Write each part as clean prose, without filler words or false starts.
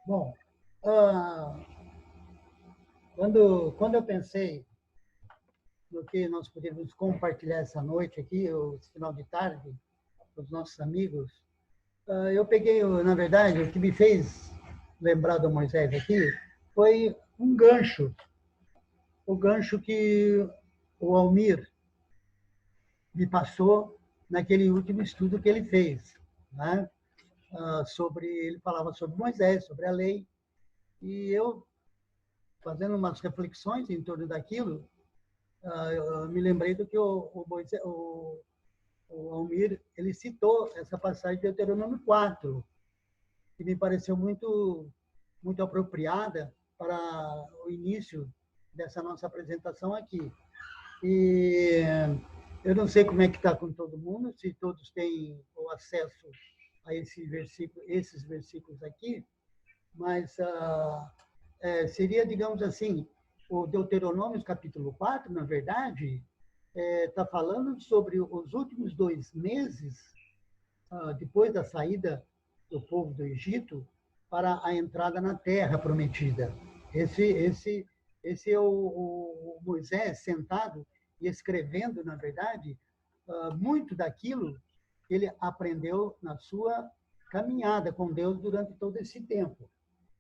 Bom, ah, quando eu pensei no que nós poderíamos compartilhar essa noite aqui, ou esse final de tarde, com os nossos amigos, eu peguei, na verdade, o que me fez lembrar do Moisés aqui foi o gancho que o Almir me passou naquele último estudo que ele fez, né? Ele falava sobre Moisés, sobre a lei, e eu, fazendo umas reflexões em torno daquilo, eu me lembrei do que o Almir ele citou essa passagem de Deuteronômio 4, que me pareceu muito apropriada para o início dessa nossa apresentação aqui. E eu não sei como é que está com todo mundo, se todos têm o acesso a esses versículos aqui, mas seria, digamos assim, o Deuteronômio capítulo 4, na verdade, está falando sobre os últimos 2 meses depois da saída do povo do Egito para a entrada na terra prometida. Esse é o Moisés sentado e escrevendo, na verdade, muito daquilo que ele aprendeu na sua caminhada com Deus durante todo esse tempo.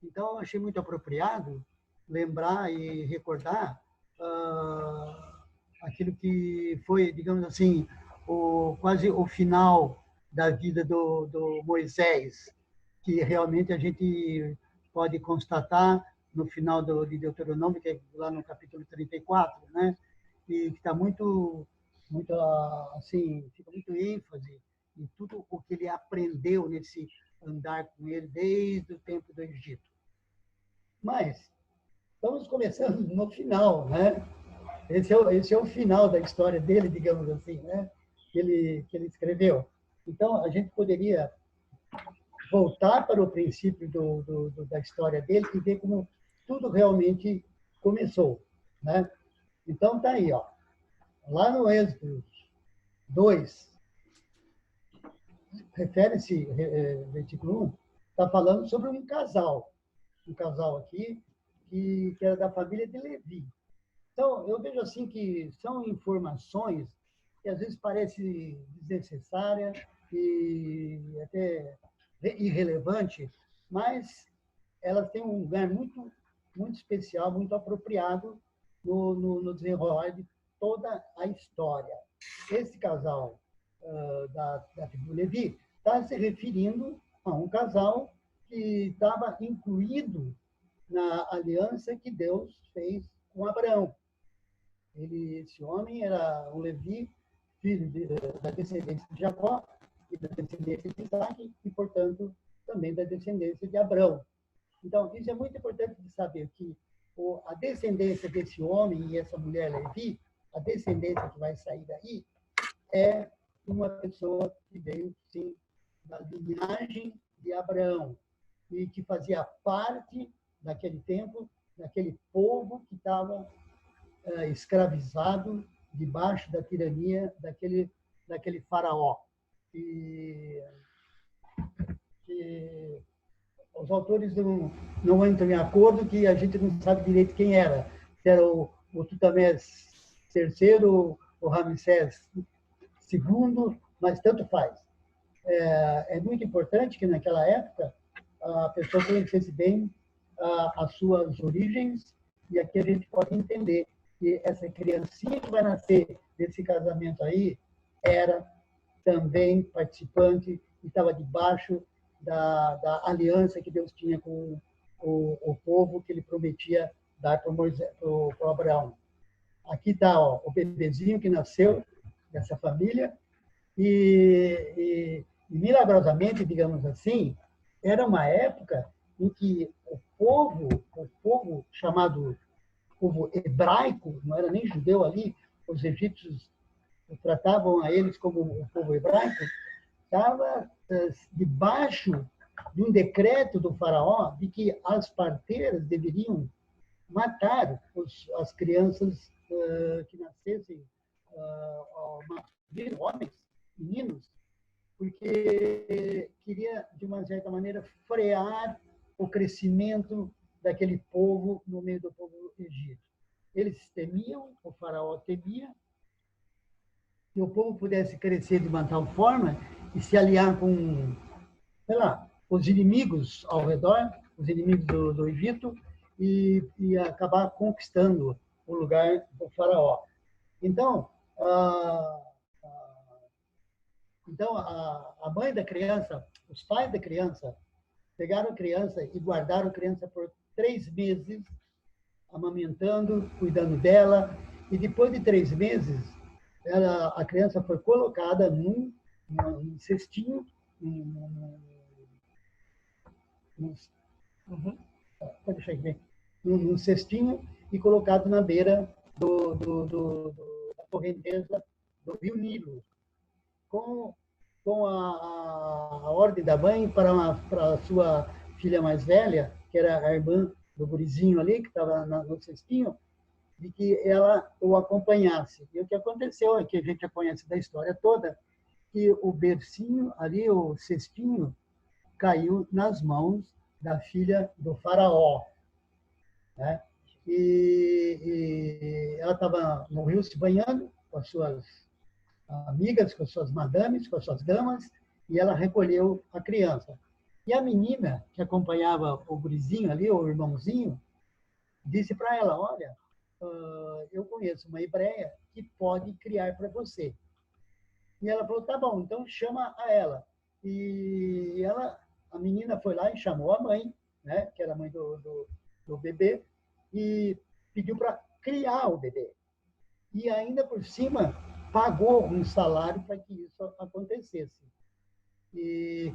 Então, eu achei muito apropriado lembrar e recordar aquilo que foi, digamos assim, quase o final da vida do Moisés, que realmente a gente pode constatar no final de Deuteronômio, que é lá no capítulo 34, né? E que está muito assim, fica muito ênfase em tudo o que ele aprendeu nesse andar com ele desde o tempo do Egito. Mas estamos começando no final, né? Esse é o final da história dele, digamos assim, né? Que ele escreveu. Então, a gente poderia voltar para o princípio da história dele e ver como tudo realmente começou, né? Então, tá aí, ó. Lá no Êxodo 2, refere-se, versículo 1, está falando sobre um casal aqui, que era da família de Levi. Então, eu vejo assim que são informações que às vezes parecem desnecessárias e até irrelevante, mas elas têm um lugar muito especial, muito apropriado no desenrolar de toda a história. Esse casal da tribo Levi está se referindo a um casal que estava incluído na aliança que Deus fez com Abraão. Esse homem era um Levi, filho da descendência de Jacó e da descendência de Isaac e, portanto, também da descendência de Abraão. Então, isso é muito importante de saber que a descendência desse homem e essa mulher Levi, a descendência que vai sair daí, é uma pessoa que veio, sim, da linhagem de Abraão e que fazia parte, naquele tempo, daquele povo que estava escravizado debaixo da tirania daquele faraó. E, que os autores não entram em acordo, que a gente não sabe direito quem era. Se era o Tutamés III, o Ramsés II, mas tanto faz. É muito importante que naquela época a pessoa conhecesse bem as suas origens, e aqui a gente pode entender que essa criancinha que vai nascer desse casamento aí era também participante e estava debaixo da aliança que Deus tinha com o povo que ele prometia dar para Abraão. Aqui está o bebezinho que nasceu dessa família e milagrosamente, digamos assim, era uma época em que o povo chamado povo hebraico, não era nem judeu ali, os egípcios tratavam a eles como o povo hebraico, estava debaixo de um decreto do faraó de que as parteiras deveriam matar as crianças que nascessem homens, meninos, porque queria, de uma certa maneira, frear o crescimento daquele povo no meio do povo egípcio. Eles temiam, o faraó temia, que o povo pudesse crescer de uma tal forma e se aliar com, sei lá, os inimigos ao redor, os inimigos do Egito, e acabar conquistando o lugar do faraó. Então, a mãe da criança, os pais da criança, pegaram a criança e guardaram a criança por 3 meses, amamentando, cuidando dela, e depois de 3 meses, a criança foi colocada num cestinho, pode deixar aqui, num cestinho e colocado na beira da correnteza do rio Nilo, com a ordem da mãe para a sua filha mais velha, que era a irmã do gurizinho ali, que estava no cestinho, de que ela o acompanhasse. E o que aconteceu é que a gente já conhece da história toda, que o bercinho ali, o cestinho, caiu nas mãos da filha do faraó, né? E ela estava no rio se banhando com as suas amigas, com as suas madames, com as suas damas, e ela recolheu a criança. E a menina que acompanhava o gurizinho ali, o irmãozinho, disse para ela, olha, eu conheço uma hebreia que pode criar para você. E ela falou, tá bom, então chama a ela. E a menina foi lá e chamou a mãe, né, que era a mãe do bebê, e pediu para criar o bebê. E ainda por cima pagou um salário para que isso acontecesse. E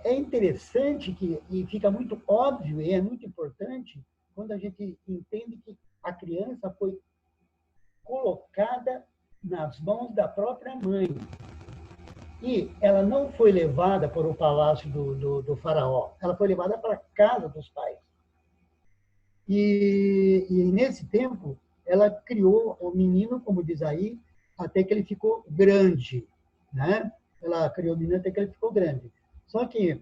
é interessante e fica muito óbvio, e é muito importante, quando a gente entende que a criança foi colocada nas mãos da própria mãe. E ela não foi levada para o palácio do faraó, ela foi levada para a casa dos pais. E nesse tempo, ela criou o menino, como diz aí, até que ele ficou grande, né? Ela criou o menino até que ele ficou grande. Só que,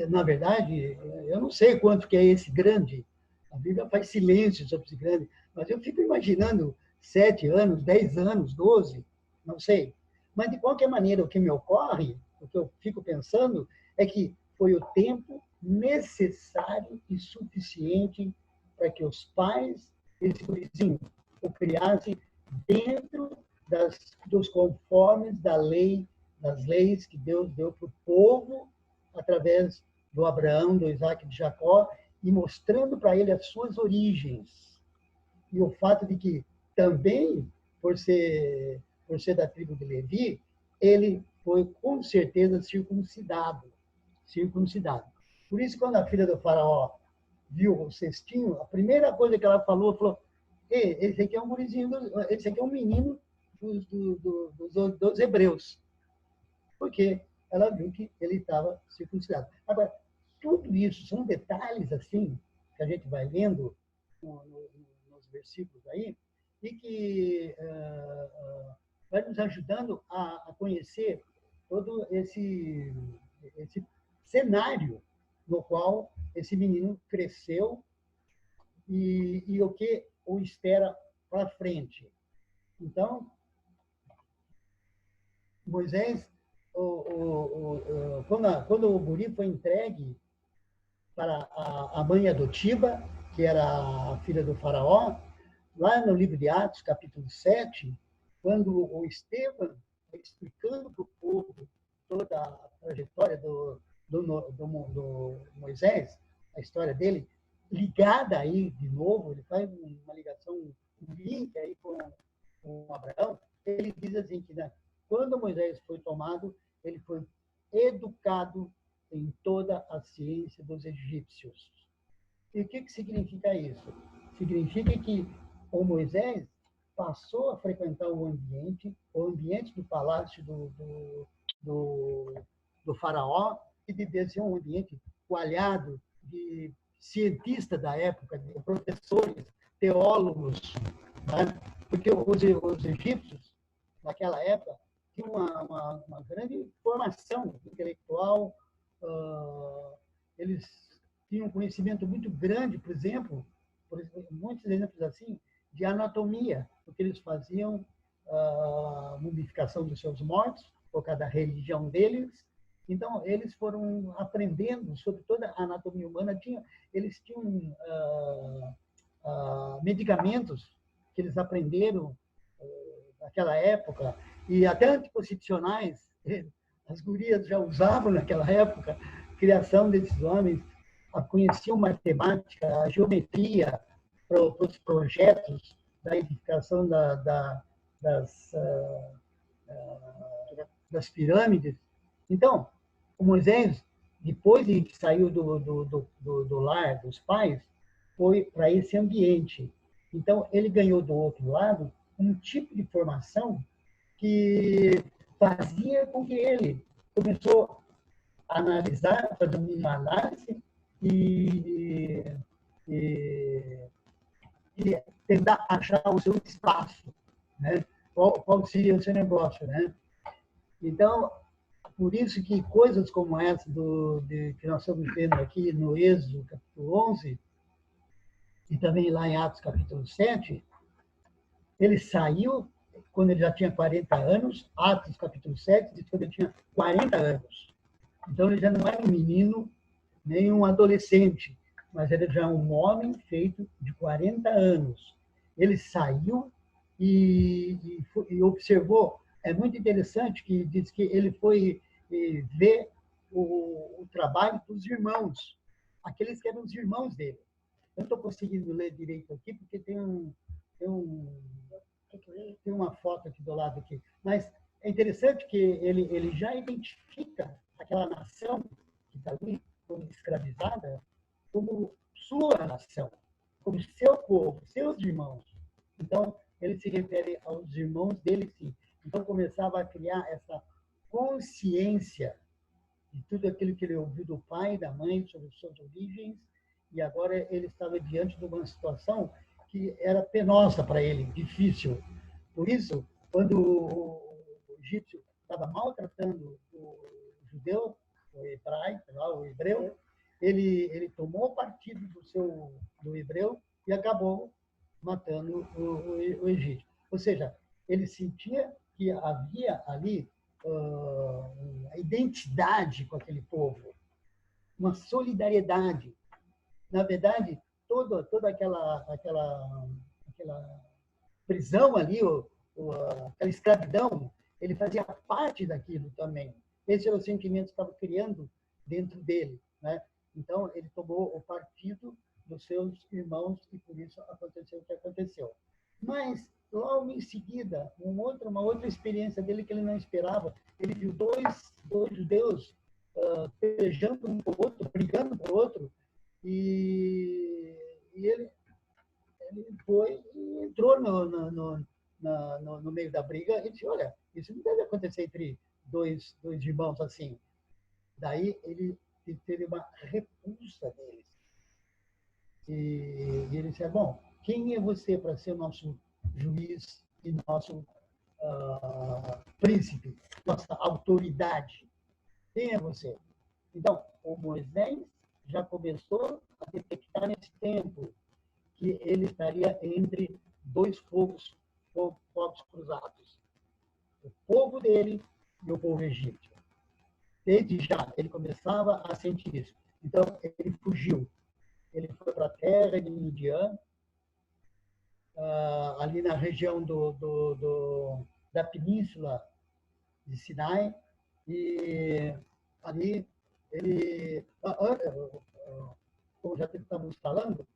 na verdade, eu não sei quanto que é esse grande. A Bíblia faz silêncio sobre esse grande, mas eu fico imaginando 7 anos, 10 anos, 12, não sei. Mas, de qualquer maneira, o que me ocorre, o que eu fico pensando, é que foi o tempo necessário e suficiente para que os pais, esse gurizinho, o criassem dentro dos conformes das leis que Deus deu para o povo, através do Abraão, do Isaac e de Jacó, e mostrando para ele as suas origens. E o fato de que também, por ser da tribo de Levi, ele foi com certeza circuncidado. Por isso, quando a filha do faraó viu o cestinho, a primeira coisa que ela falou, esse aqui é um gurizinho, esse aqui é um menino dos hebreus. Porque ela viu que ele estava circuncidado. Agora, tudo isso são detalhes assim que a gente vai lendo nos versículos aí e que vai nos ajudando a conhecer todo esse cenário no qual esse menino cresceu e o que o espera para frente. Então, Moisés, quando o guri foi entregue para a mãe adotiva, que era a filha do faraó, lá no livro de Atos, capítulo 7, quando o Estevão explicando para o povo toda a trajetória do Moisés, a história dele, ligada aí de novo, ele faz uma ligação, um link aí com Abraão, ele diz assim que, né, quando Moisés foi tomado, ele foi educado em toda a ciência dos egípcios. E o que significa isso? Significa que o Moisés passou a frequentar o ambiente do palácio do faraó, que devia ser um ambiente coalhado de cientistas da época, de professores, teólogos, né? Porque os egípcios, naquela época, tinham uma grande formação intelectual, eles tinham um conhecimento muito grande, por exemplo, muitos exemplos assim, de anatomia, porque eles faziam a mumificação dos seus mortos, por causa da religião deles. Então, eles foram aprendendo sobre toda a anatomia humana. Eles tinham medicamentos que eles aprenderam naquela época, e até anticoncepcionais, as gurias já usavam naquela época, criação desses homens, conheciam matemática, a geometria para os projetos da edificação das, das pirâmides. Então, o Moisés, depois de que saiu do lar dos pais, foi para esse ambiente. Então, ele ganhou do outro lado um tipo de formação que fazia com que ele começou a analisar, fazer uma análise e, e, e tentar achar o seu espaço, né? Qual seria o seu negócio, né? Então, por isso que coisas como essa que nós estamos vendo aqui no Êxodo, capítulo 11, e também lá em Atos, capítulo 7, ele saiu quando ele já tinha 40 anos, Atos, capítulo 7, diz quando ele tinha 40 anos. Então, ele já não era um menino, nem um adolescente, mas ele já é um homem feito de 40 anos. Ele saiu e observou. É muito interessante que diz que ele foi ver o trabalho dos irmãos, aqueles que eram os irmãos dele. Eu não estou conseguindo ler direito aqui, porque tem, um, tem uma foto aqui do lado aqui. Mas é interessante que ele já identifica aquela nação que está ali, como escravizada, como sua nação, como seu povo, seus irmãos. Então, ele se refere aos irmãos dele, sim. Então, começava a criar essa consciência de tudo aquilo que ele ouviu do pai e da mãe sobre suas origens, e agora ele estava diante de uma situação que era penosa para ele, difícil. Por isso, quando o egípcio estava maltratando o judeu, o hebraico, o hebreu, ele tomou partido do hebreu e acabou matando o egípcio. Ou seja, ele sentia que havia ali a identidade com aquele povo, uma solidariedade. Na verdade, toda aquela prisão ali, aquela escravidão, ele fazia parte daquilo também. Esse era o sentimento que estava criando dentro dele, né? Então, ele tomou o partido dos seus irmãos e por isso aconteceu o que aconteceu. Mas, logo em seguida, uma outra experiência dele que ele não esperava, ele viu dois judeus pelejando um com o outro, brigando com o outro, e ele foi e entrou no meio da briga e disse, olha, isso não deve acontecer entre dois irmãos assim. Daí ele teve uma repulsa deles. E ele disse, bom, quem é você para ser nosso juiz e nosso príncipe, nossa autoridade? Quem é você? Então, o Moisés já começou a detectar nesse tempo que ele estaria entre dois fogos cruzados. O povo dele e o povo egípcio. Desde já, ele começava a sentir isso. Então, ele fugiu. Ele foi para a terra de Midian, ali na região da península de Sinai, e ali ele, como já estamos falando,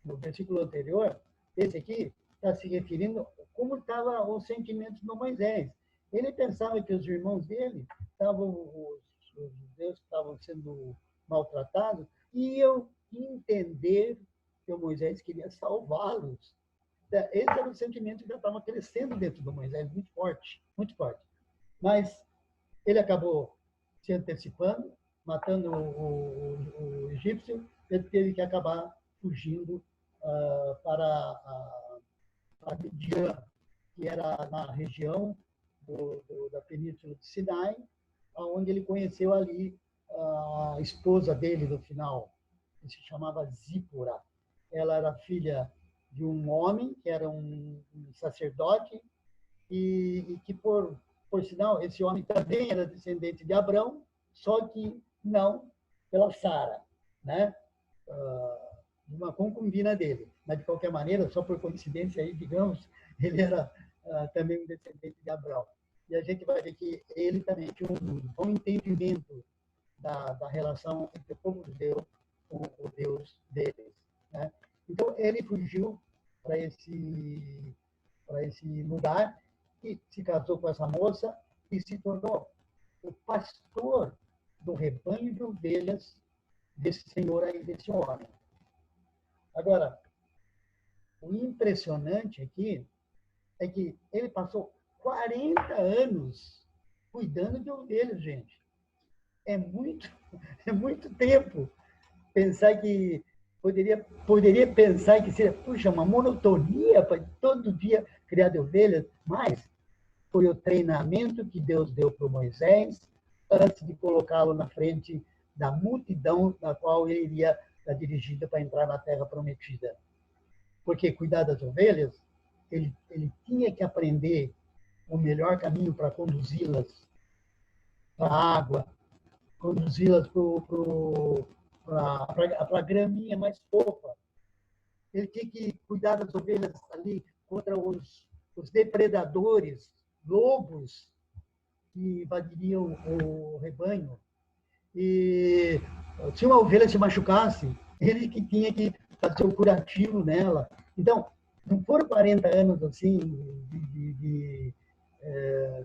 no versículo anterior, esse aqui está se referindo como estavam os sentimentos do Moisés. Ele pensava que os irmãos dele os judeus que estavam sendo maltratados, iam entender que o Moisés queria salvá-los. Esse era o sentimento que já estava crescendo dentro do Moisés, muito forte, muito forte. Mas ele acabou se antecipando, matando o egípcio, ele teve que acabar fugindo para Midian, que era na região da Península de Sinai, onde ele conheceu ali a esposa dele no final. que se chamava Zípora. Ela era filha de um homem, que era um sacerdote, e que, por sinal, esse homem também era descendente de Abrão, só que não pela Sara, né? Uma concubina dele. Mas, de qualquer maneira, só por coincidência, aí, digamos, ele era também um descendente de Abrão. E a gente vai ver que ele também tinha um bom entendimento da relação entre o povo judeu com o Deus deles, né? Então, ele fugiu para esse lugar e se casou com essa moça e se tornou o pastor do rebanho de ovelhas desse senhor aí, desse homem. Agora, o impressionante aqui é que ele passou 40 anos cuidando de ovelhas, gente. É muito, é muito tempo. Pensar que poderia pensar que seria, puxa, uma monotonia para todo dia criar de ovelhas, mas foi o treinamento que Deus deu para Moisés antes de colocá-lo na frente da multidão na qual ele iria estar dirigido para entrar na terra prometida. Porque cuidar das ovelhas, ele tinha que aprender o melhor caminho para conduzi-las para a água, conduzi-las para a graminha mais fofa. Ele tinha que cuidar das ovelhas ali contra os depredadores, lobos que invadiriam o rebanho. E se uma ovelha se machucasse, ele que tinha que fazer o curativo nela. Então, não foram 40 anos assim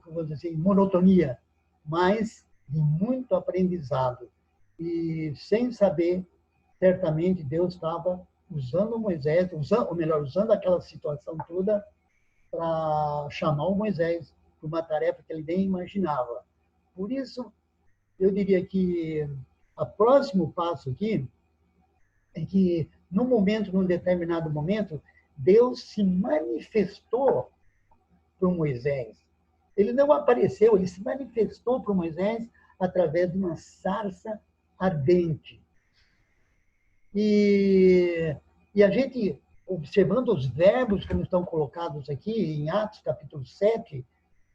como dizer assim, monotonia, mas de muito aprendizado. E sem saber, certamente Deus estava usando Moisés, usando aquela situação toda para chamar o Moisés para uma tarefa que ele nem imaginava. Por isso, eu diria que o próximo passo aqui é que, num determinado momento, Deus se manifestou para Moisés. Ele não apareceu, ele se manifestou para Moisés através de uma sarça ardente. E a gente, observando os verbos como estão colocados aqui em Atos, capítulo 7,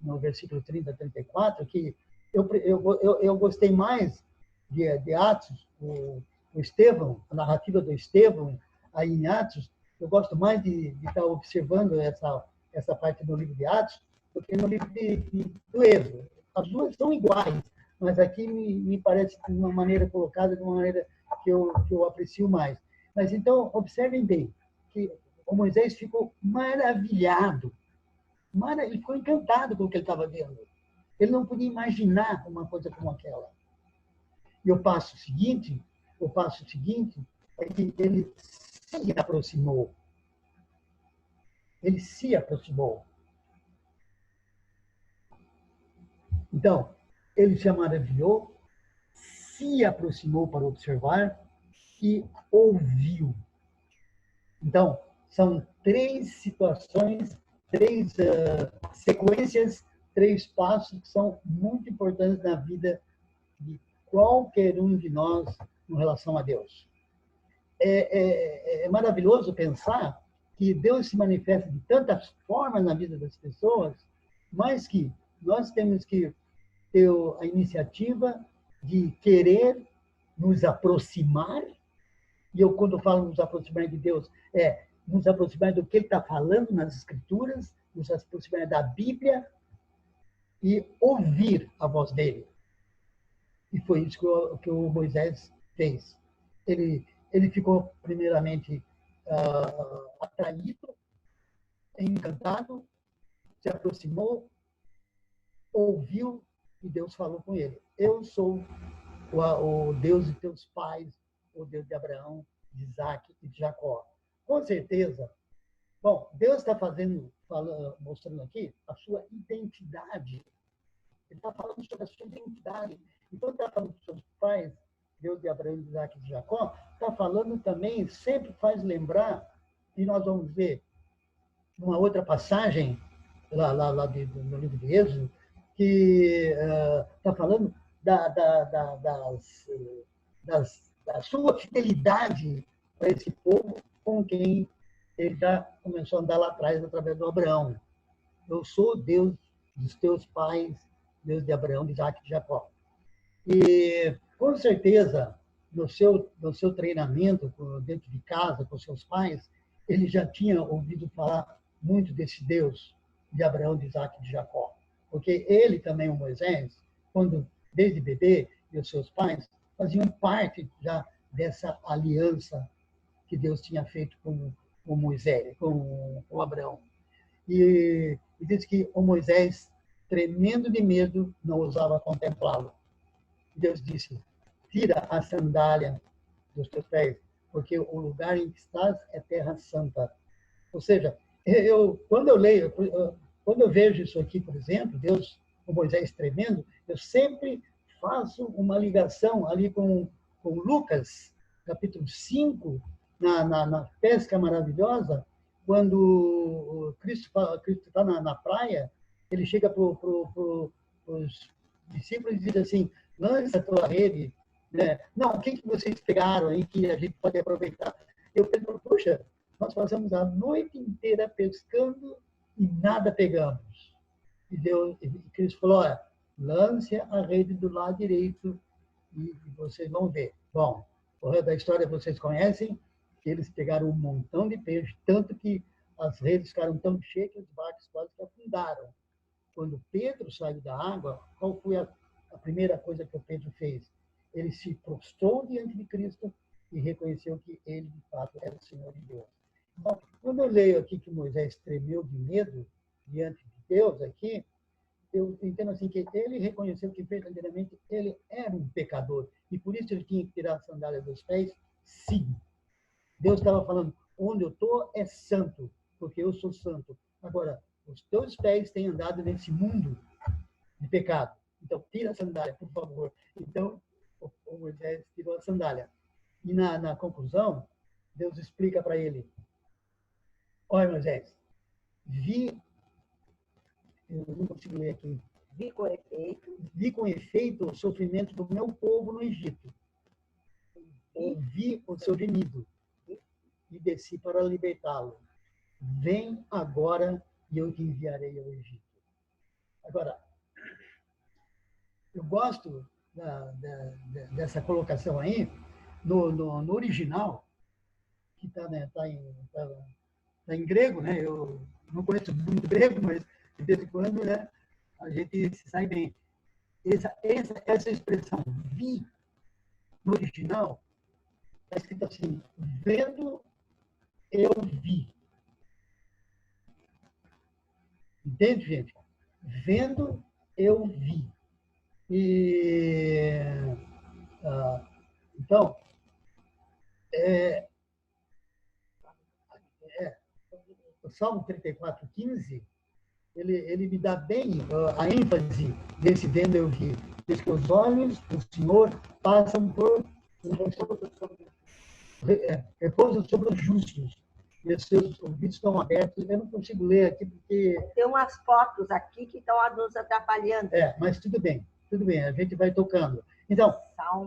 no versículo 30 a 34, que eu gostei mais de Atos, o Estevão, a narrativa do Estevão, aí em Atos, eu gosto mais de estar observando essa parte do livro de Atos do que no livro do Êxodo. As duas são iguais, mas aqui me parece de uma maneira colocada, de uma maneira que eu aprecio mais. Mas então, observem bem, que o Moisés ficou maravilhado, ele ficou encantado com o que ele estava vendo. Ele não podia imaginar uma coisa como aquela. E o passo seguinte é que ele se aproximou. Ele se aproximou. Então, ele se maravilhou, se aproximou para observar e ouviu. Então, são 3 situações, 3 sequências, 3 passos que são muito importantes na vida de qualquer um de nós em relação a Deus. É maravilhoso pensar que Deus se manifesta de tantas formas na vida das pessoas, mas que nós temos que ter a iniciativa de querer nos aproximar. E eu, quando falo nos aproximar de Deus, nos aproximar do que Ele está falando nas Escrituras, nos aproximar da Bíblia e ouvir a voz dele. E foi isso que o Moisés fez. Ele ficou, primeiramente, atraído, encantado, se aproximou, ouviu e Deus falou com ele. Eu sou o Deus de teus pais, o Deus de Abraão, de Isaac e de Jacó. Com certeza. Bom, Deus está mostrando aqui a sua identidade. Ele está falando sobre a sua identidade. E quando está falando dos seus pais, Deus de Abraão, de Isaac e de Jacó, está falando também, sempre faz lembrar, e nós vamos ver numa outra passagem, lá no livro de Êxodo, que está falando das a sua fidelidade para esse povo com quem ele já começou a andar lá atrás através do Abraão. Eu sou Deus dos teus pais, Deus de Abraão, de Isaac e de Jacó. E, com certeza, no seu treinamento dentro de casa, com seus pais, ele já tinha ouvido falar muito desse Deus de Abraão, de Isaac e de Jacó. Porque ele também, o Moisés, quando desde bebê, e os seus pais faziam parte já dessa aliança que Deus tinha feito com Moisés, com Abraão. E diz que o Moisés, tremendo de medo, não ousava contemplá-lo. Deus disse: tira a sandália dos teus pés, porque o lugar em que estás é terra santa. Ou seja, quando eu leio, quando eu vejo isso aqui, por exemplo, Deus, o Moisés tremendo, eu sempre faço uma ligação ali com Lucas, capítulo 5, na pesca maravilhosa, quando o Cristo está na praia, ele chega para os discípulos e diz assim: lança a tua rede. Né? Não, o que vocês pegaram aí que a gente pode aproveitar? Eu penso, puxa, nós passamos a noite inteira pescando e nada pegamos. E Cristo falou: olha, lance a rede do lado direito e vocês vão ver. Bom, o resto da história vocês conhecem, que eles pegaram um montão de peixe, tanto que as redes ficaram tão cheias que os barcos quase que afundaram. Quando Pedro saiu da água, qual foi a primeira coisa que o Pedro fez? Ele se prostrou diante de Cristo e reconheceu que ele, de fato, era o Senhor de Deus. Então, quando eu leio aqui que Moisés tremeu de medo diante de Deus, aqui, eu entendo assim que ele reconheceu que verdadeiramente ele era um pecador e por isso ele tinha que tirar a sandália dos pés. Sim, Deus estava falando: onde eu estou é santo, porque eu sou santo. Agora, os teus pés têm andado nesse mundo de pecado. Então, tira a sandália, por favor. Então, o Moisés tirou a sandália. E na conclusão, Deus explica para ele: olha, Moisés, eu não consigo ler aqui, vi com efeito o sofrimento do meu povo no Egito. Ouvi o seu gemido e desci para libertá-lo. Vem agora e eu te enviarei ao Egito. Agora, eu gosto dessa colocação aí, no original, que está, né, tá em grego, né? Eu não conheço muito grego, mas de vez em quando, né, a gente se sai bem. Essa expressão vi, no original, está escrito assim: vendo, eu vi. Entende, gente? Vendo, eu vi. E, então, é, o Salmo 34:15, ele me dá bem a ênfase desse vendo eu vi. Diz que os olhos do Senhor passam por repousam sobre os justos. E os seus ouvidos estão abertos. Eu não consigo ler aqui porque... Tem umas fotos aqui que estão nos atrapalhando. Mas tudo bem, a gente vai tocando. Então,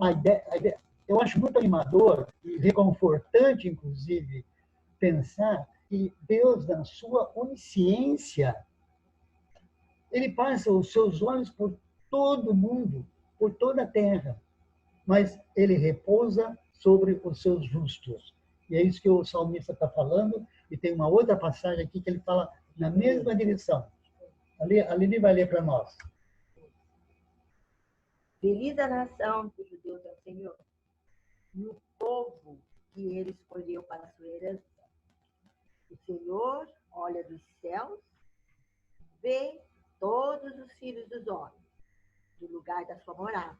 a ideia, eu acho muito animador e reconfortante, inclusive, pensar que Deus, na sua onisciência, ele passa os seus olhos por todo mundo, por toda a terra, mas ele repousa sobre os seus justos. E é isso que o salmista está falando, e tem uma outra passagem aqui que ele fala na mesma direção. A Aline vai ler para nós. Feliz a nação cujo Deus é o Senhor, e o povo que ele escolheu para a sua herança. O Senhor olha dos céus, vê todos os filhos dos homens, do lugar da sua morada.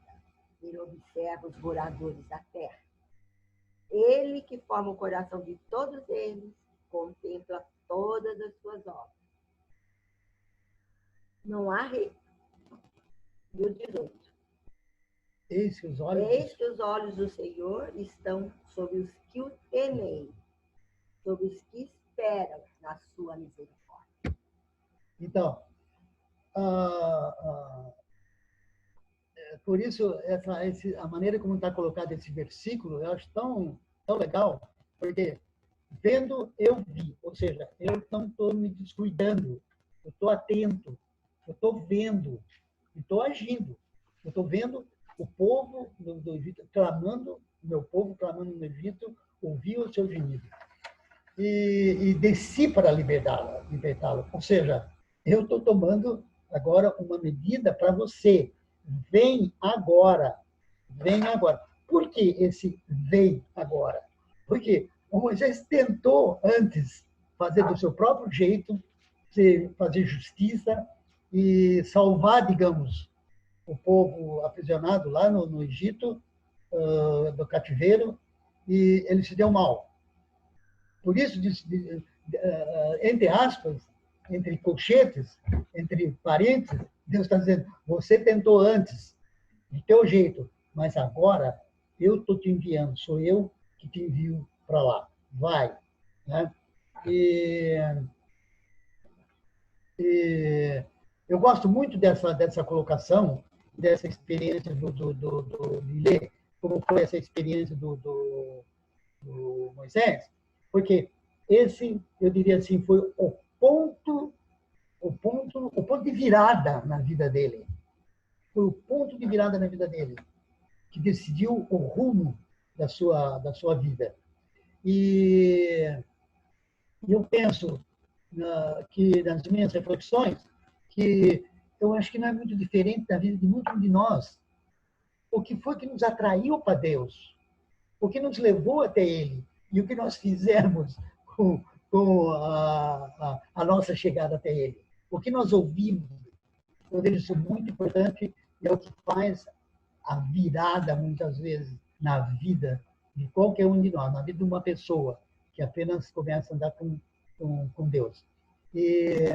Ele observa os moradores da terra. Ele que forma o coração de todos eles, contempla todas as suas obras. Não há rei. E o 18. Eis que os olhos do Senhor estão sobre os que o temem, sobre os que esperam na sua misericórdia. Então, por isso, a maneira como está colocado esse versículo, eu acho tão legal, porque vendo, eu vi. Ou seja, eu não estou me descuidando, eu estou atento, eu estou vendo, e estou agindo. Eu estou vendo o povo do Egito clamando, o meu povo clamando no Egito, ouvi o seu gemido. E desci para libertá-lo. Ou seja, eu estou tomando agora uma medida para você. Vem agora. Vem agora. Por que esse vem agora? Porque o Moisés tentou antes fazer do seu próprio jeito, fazer justiça e salvar, digamos, o povo aprisionado lá no Egito, do cativeiro, e ele se deu mal. Por isso, entre aspas, entre colchetes, entre parênteses, Deus está dizendo: você tentou antes, de teu jeito, mas agora eu estou te enviando, sou eu que te envio para lá. Vai. Né? E, e eu gosto muito dessa colocação, dessa experiência do Lilê, como foi essa experiência do Moisés, porque esse, eu diria assim, foi o ponto de virada na vida dele. Foi o ponto de virada na vida dele, que decidiu o rumo da sua vida. E eu penso que, nas minhas reflexões, que eu acho que não é muito diferente da vida de muitos de nós. O que foi que nos atraiu para Deus? O que nos levou até Ele? E o que nós fizemos com a nossa chegada até Ele? O que nós ouvimos? Eu vejo isso muito importante e é o que faz a virada, muitas vezes, na vida de qualquer um de nós, na vida de uma pessoa que apenas começa a andar com Deus. E,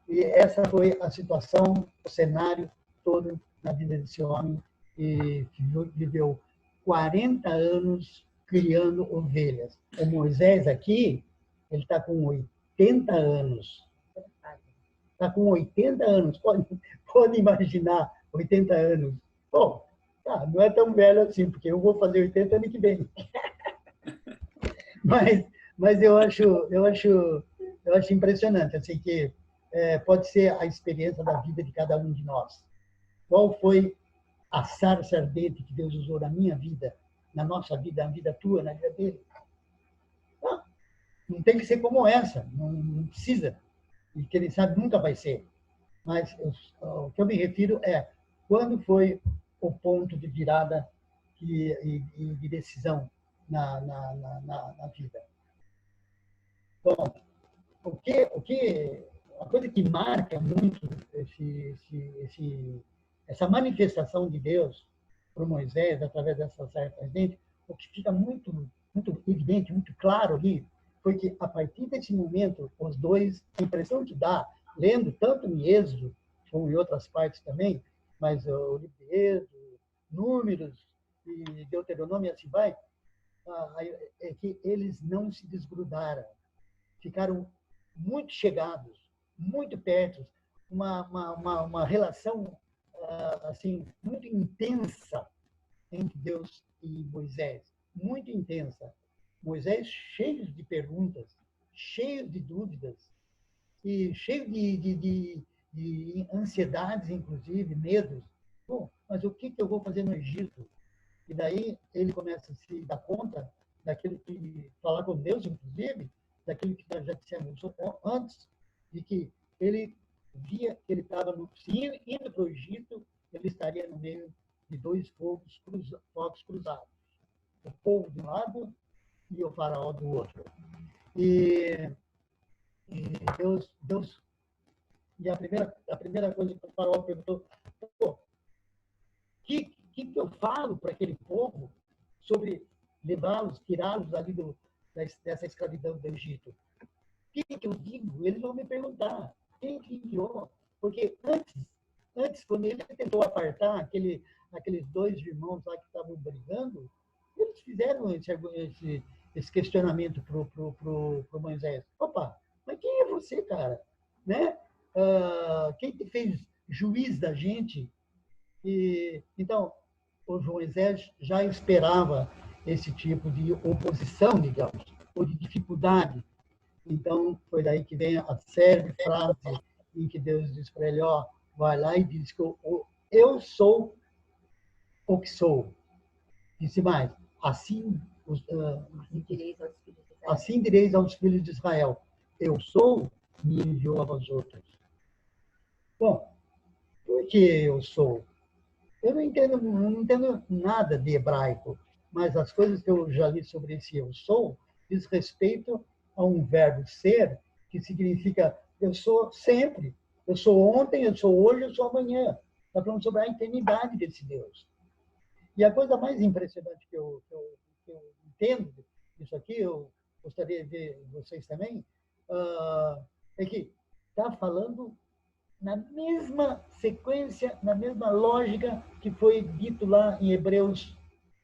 e essa foi a situação, o cenário todo na vida desse homem, que viveu 40 anos criando ovelhas. O Moisés aqui, ele está com 80 anos. Está com 80 anos. Pode imaginar 80 anos. Bom, tá, não é tão velho assim, porque eu vou fazer 80 ano que vem. Mas eu acho impressionante, assim, que pode ser a experiência da vida de cada um de nós. Qual foi a sarça ardente que Deus usou na minha vida, na nossa vida, na vida tua, na vida dele? Não tem que ser como essa, não precisa. E quem sabe nunca vai ser. Mas o que eu me refiro é quando foi o ponto de virada e de decisão na vida. Bom, a coisa que marca muito essa manifestação de Deus para Moisés, através dessa sarça ardente, o que fica muito, muito evidente, muito claro ali, foi que, a partir desse momento, os dois, a impressão que dá, lendo tanto em Êxodo, como em outras partes também, mas o livro de Êxodo, Números e Deuteronômio, assim vai, é que eles não se desgrudaram, ficaram muito chegados, muito perto, uma relação assim muito intensa entre Deus e Moisés, muito intensa. Moisés cheio de perguntas, cheio de dúvidas e cheio de ansiedades, inclusive, medos. Bom, mas o que eu vou fazer no Egito? E daí ele começa a se dar conta daquilo que, falar com Deus, inclusive, daquilo que nós já dissemos antes, de que ele via que ele estava indo para o Egito, ele estaria no meio de dois fogos cruzados. O povo de um lado e o faraó do outro. E Deus e a primeira coisa que o faraó perguntou: o que eu falo para aquele povo sobre levá-los, tirá-los ali dessa escravidão do Egito? O que eu digo? Eles vão me perguntar. Quem que enviou? Porque antes, quando ele tentou apartar aqueles dois irmãos lá que estavam brigando, eles fizeram esse questionamento pro Moisés. Opa, mas quem é você, cara? Né? Quem te fez juiz da gente? Então, o Moisés já esperava esse tipo de oposição, digamos, ou de dificuldade. Então, foi daí que vem a célebre frase em que Deus diz para ele, ó, vai lá e diz que eu sou o que sou. Disse mais, assim, assim direis aos filhos de Israel, eu sou, me enviou a vós outros. Bom, por que eu sou? Eu não entendo nada de hebraico, mas as coisas que eu já li sobre esse eu sou diz respeito a um verbo ser, que significa eu sou sempre. Eu sou ontem, eu sou hoje, eu sou amanhã. Está falando sobre a eternidade desse Deus. E a coisa mais impressionante que eu entendo disso aqui, eu gostaria de ver vocês também, é que está falando na mesma sequência, na mesma lógica que foi dito lá em Hebreus,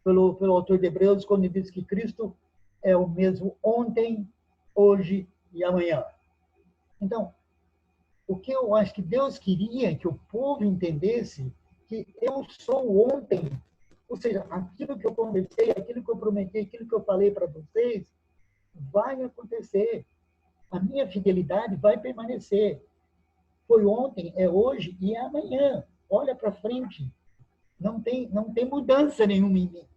pelo autor de Hebreus, quando ele diz que Cristo é o mesmo ontem, hoje e amanhã. Então, o que eu acho que Deus queria que o povo entendesse, que eu sou ontem, ou seja, aquilo que eu conversei, aquilo que eu prometi, aquilo que eu falei para vocês, vai acontecer. A minha fidelidade vai permanecer. Foi ontem, é hoje e é amanhã. Olha para frente. Não tem mudança nenhuma em mim.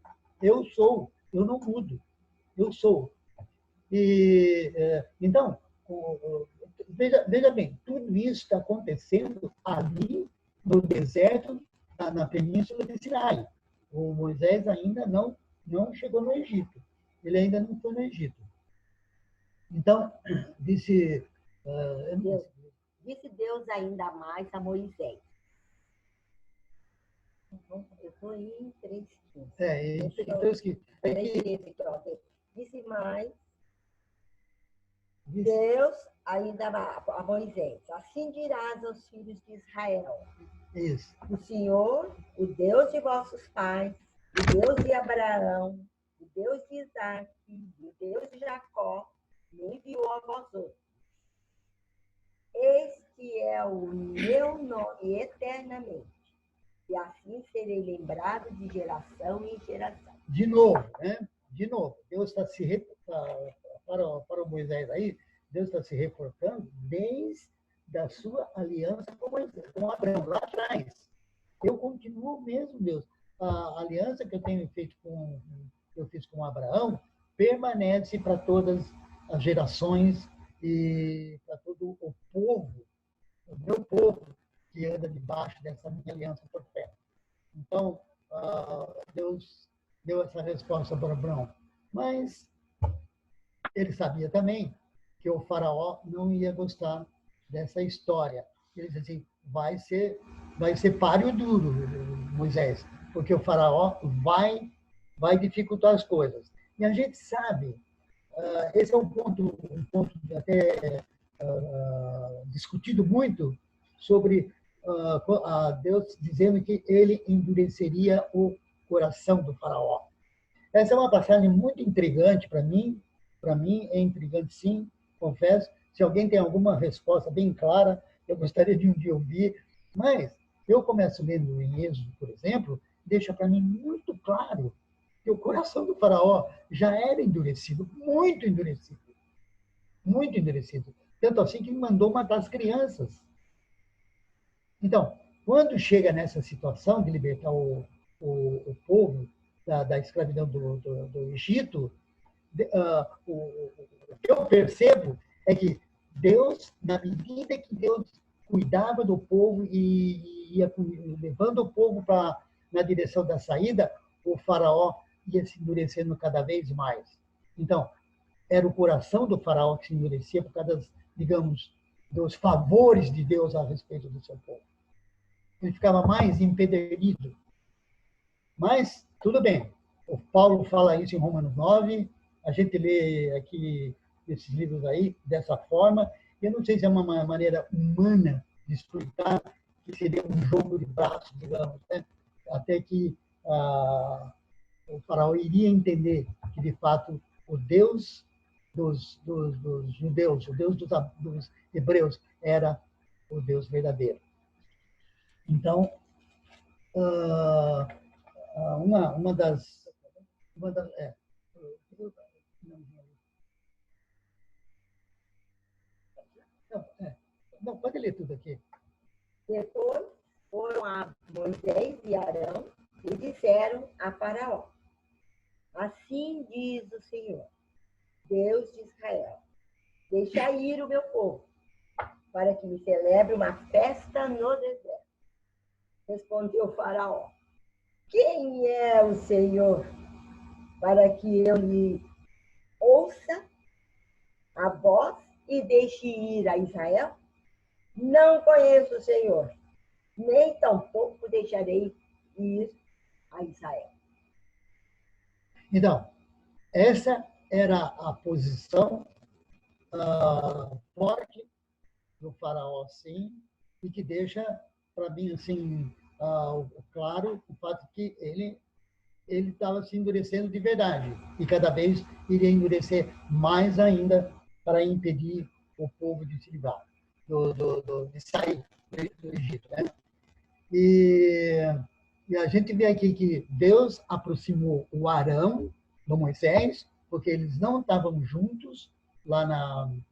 Eu sou, eu não mudo. Eu sou. Então, veja bem, tudo isso está acontecendo ali no deserto, na península de Sinai. O Moisés ainda não chegou no Egito. Ele ainda não foi no Egito. Então, disse, disse Deus ainda mais a Moisés. Eu estou em 3,15. Disse mais Deus ainda a Moisés, assim dirás aos filhos de Israel. Isso. O Senhor, o Deus de vossos pais, o Deus de Abraão, o Deus de Isaac, o Deus de Jacó, me enviou a vós outros. Este é o meu nome eternamente, e assim serei lembrado de geração em geração. De novo, né? De novo, Deus está para o Moisés aí, Deus está se reportando desde a sua aliança com Abraão, lá atrás. Eu continuo mesmo, Deus. A aliança que eu fiz com Abraão permanece para todas as gerações e para todo o povo, o meu povo, que anda debaixo dessa minha aliança por fé. Então, Deus deu essa resposta para Abraão. Mas ele sabia também que o faraó não ia gostar dessa história. Ele disse assim, vai ser páreo duro, Moisés, porque o faraó vai dificultar as coisas. E a gente sabe, esse é um ponto até discutido muito sobre Deus dizendo que ele endureceria o coração do faraó. Essa é uma passagem muito intrigante para mim é intrigante sim, confesso. Se alguém tem alguma resposta bem clara, eu gostaria de um dia ouvir, mas eu começo lendo em Êxodo, por exemplo, deixa para mim muito claro que o coração do faraó já era endurecido, muito endurecido. Muito endurecido. Tanto assim que ele mandou matar as crianças. Então, quando chega nessa situação de libertar o povo da escravidão do Egito, o que eu percebo é que Deus, na medida que Deus cuidava do povo e ia levando o povo na direção da saída, o faraó ia se endurecendo cada vez mais. Então, era o coração do faraó que se endurecia por causa, digamos, dos favores de Deus a respeito do seu povo. Ele ficava mais empedernido. Mas, tudo bem. O Paulo fala isso em Romanos 9, a gente lê aqui esses livros aí dessa forma. Eu não sei se é uma maneira humana de explicar, que seria um jogo de braços, digamos, né? Até que o faraó iria entender que, de fato, o Deus dos judeus, o Deus dos hebreus, era o Deus verdadeiro. Então, ah, uma das... não, pode ler tudo aqui. Depois foram a Moisés e Arão e disseram a Faraó: assim diz o Senhor, Deus de Israel: deixa ir o meu povo, para que me celebre uma festa no deserto. Respondeu o Faraó: quem é o Senhor, para que eu lhe ouça a voz e deixe ir a Israel? Não conheço o Senhor, nem tampouco deixarei ir a Israel. Então, essa era a posição forte do faraó, sim, e que deixa, para mim, assim, claro o fato que ele estava se endurecendo de verdade e cada vez iria endurecer mais ainda para impedir o povo de se livrar, de sair do Egito, né? E, e a gente vê aqui que Deus aproximou o Arão do Moisés, porque eles não estavam juntos lá no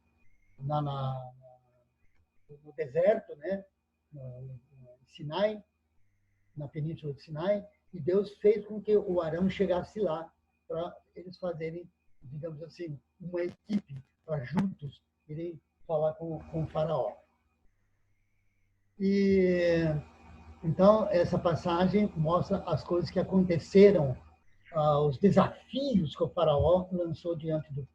deserto, né? no Sinai, na península de Sinai, e Deus fez com que o Arão chegasse lá para eles fazerem, digamos assim, uma equipe para juntos irem falar com o faraó. E então essa passagem mostra as coisas que aconteceram, os desafios que o faraó lançou diante do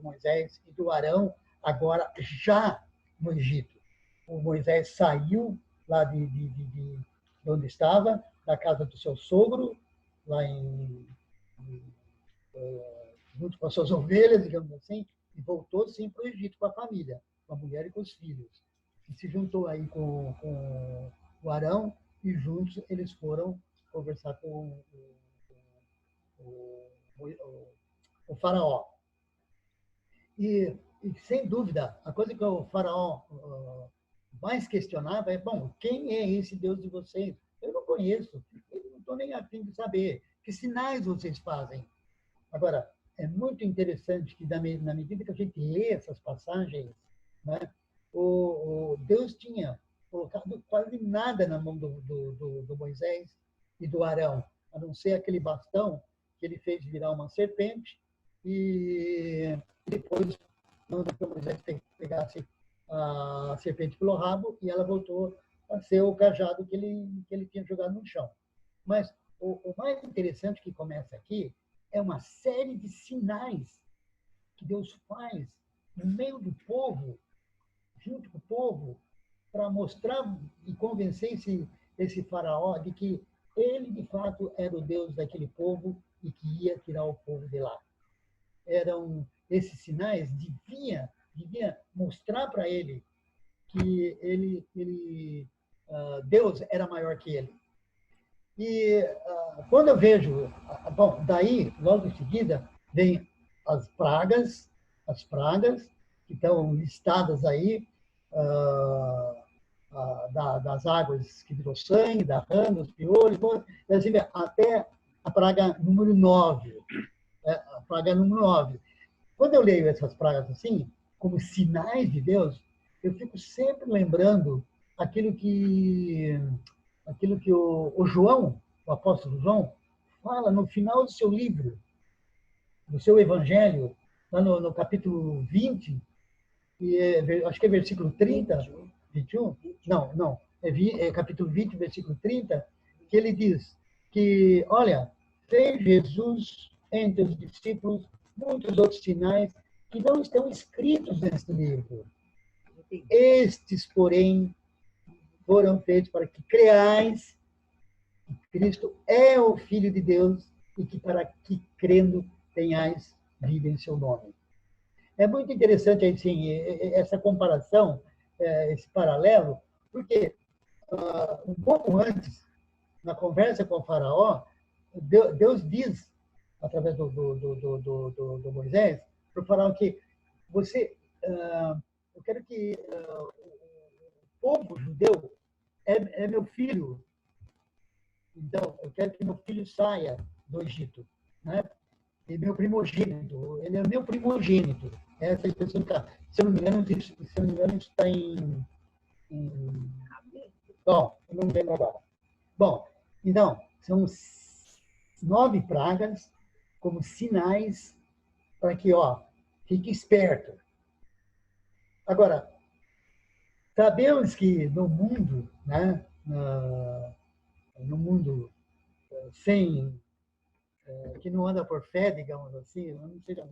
Moisés e do Arão, agora já no Egito. O Moisés saiu lá de onde estava, da casa do seu sogro, lá junto com as suas ovelhas, digamos assim, e voltou sim para o Egito com a família, com a mulher e com os filhos. E se juntou aí com o Arão e juntos eles foram conversar com o faraó. E, sem dúvida, a coisa que o faraó mais questionava é, bom, quem é esse Deus de vocês? Eu não conheço, eu não estou nem a fim de saber. Que sinais vocês fazem? Agora, é muito interessante que, na medida que a gente lê essas passagens, né, o Deus tinha colocado quase nada na mão do Moisés e do Arão, a não ser aquele bastão que ele fez virar uma serpente e depois manda que o Moisés pegasse a serpente pelo rabo e ela voltou a ser o cajado que ele tinha jogado no chão. Mas o mais interessante que começa aqui é uma série de sinais que Deus faz no meio do povo, junto com o povo, para mostrar e convencer esse faraó de que ele, de fato, era o Deus daquele povo e que ia tirar o povo de lá. Esses sinais devia mostrar para ele que Deus era maior que ele. E quando eu vejo, bom, daí, logo em seguida, vem as pragas que estão listadas aí, das águas que virou sangue, da rã, dos piolhos, assim, até a praga número 9. A praga número 9. Quando eu leio essas pragas assim, como sinais de Deus, eu fico sempre lembrando aquilo que o João, o apóstolo João, fala no final do seu livro, do seu evangelho, lá no capítulo 20, acho que é versículo 30, 21? Não, é capítulo 20, versículo 30, que ele diz que, olha, fez Jesus entre os discípulos muitos outros sinais que não estão escritos neste livro. Estes, porém, foram feitos para que creais que Cristo é o Filho de Deus e que para que crendo tenhais vida em seu nome. É muito interessante assim, essa comparação, esse paralelo, porque um pouco antes, na conversa com o faraó, Deus diz, através do Moisés, para o faraó que eu quero que o povo judeu é meu filho, Então, eu quero que meu filho saia do Egito, né? E meu primogênito, ele é meu primogênito. Essa expressão está, se eu não me engano, está em... Bom, eu não me lembro agora. Bom, então, são 9 pragas como sinais para que, fique esperto. Agora, sabemos que no mundo, né, no mundo sem que não anda por fé, digamos assim, não seja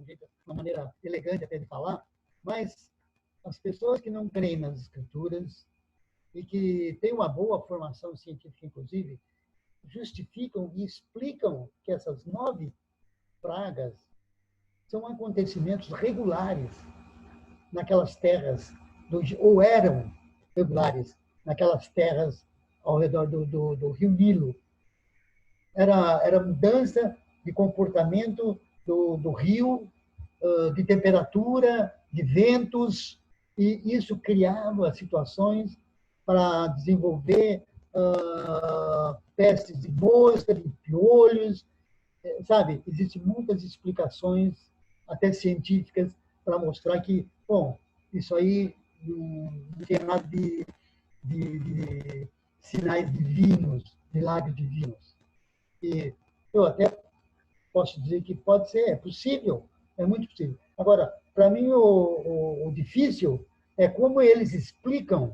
uma maneira elegante até de falar, mas as pessoas que não creem nas escrituras e que têm uma boa formação científica, inclusive, justificam e explicam que essas 9 pragas são acontecimentos regulares naquelas terras, ou eram regulares naquelas terras ao redor do rio Nilo. Era mudança de comportamento do rio, de temperatura, de ventos, e isso criava situações para desenvolver pestes de mosca, de piolhos, sabe? Existem muitas explicações, até científicas, para mostrar que, bom, isso aí não tem nada de sinais divinos, milagres divinos. E eu até posso dizer que pode ser, é possível, é muito possível. Agora, para mim, o difícil é como eles explicam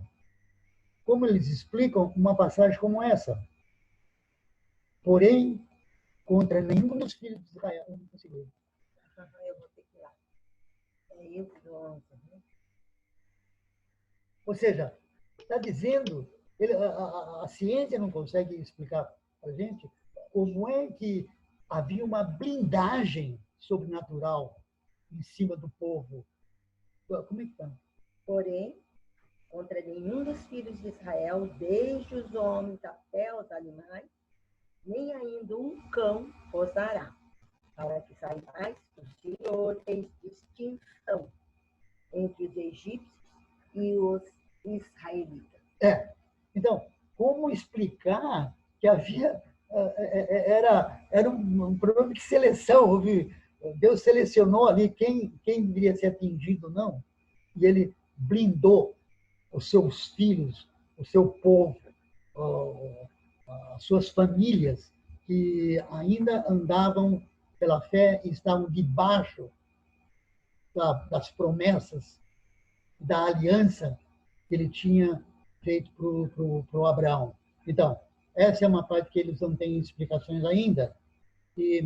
uma passagem como essa. Porém, contra nenhum dos filhos de Israel, eu não consegui. Eu vou ter que ir lá. É isso, Ou seja, está dizendo, a ciência não consegue explicar para a gente como é que havia uma blindagem sobrenatural em cima do povo. Como é que está? Porém, contra nenhum dos filhos de Israel, desde os homens até os animais, nem ainda um cão posará, para que saibais que o Senhor tem distinção entre os egípcios e os israelitas. Então, como explicar que havia era um problema de seleção? Deus selecionou ali quem deveria ser atingido, não? E ele blindou os seus filhos, o seu povo, as suas famílias, que ainda andavam pela fé e estavam debaixo das promessas, da aliança que ele tinha feito para o Abraão. Então, essa é uma parte que eles não têm explicações ainda,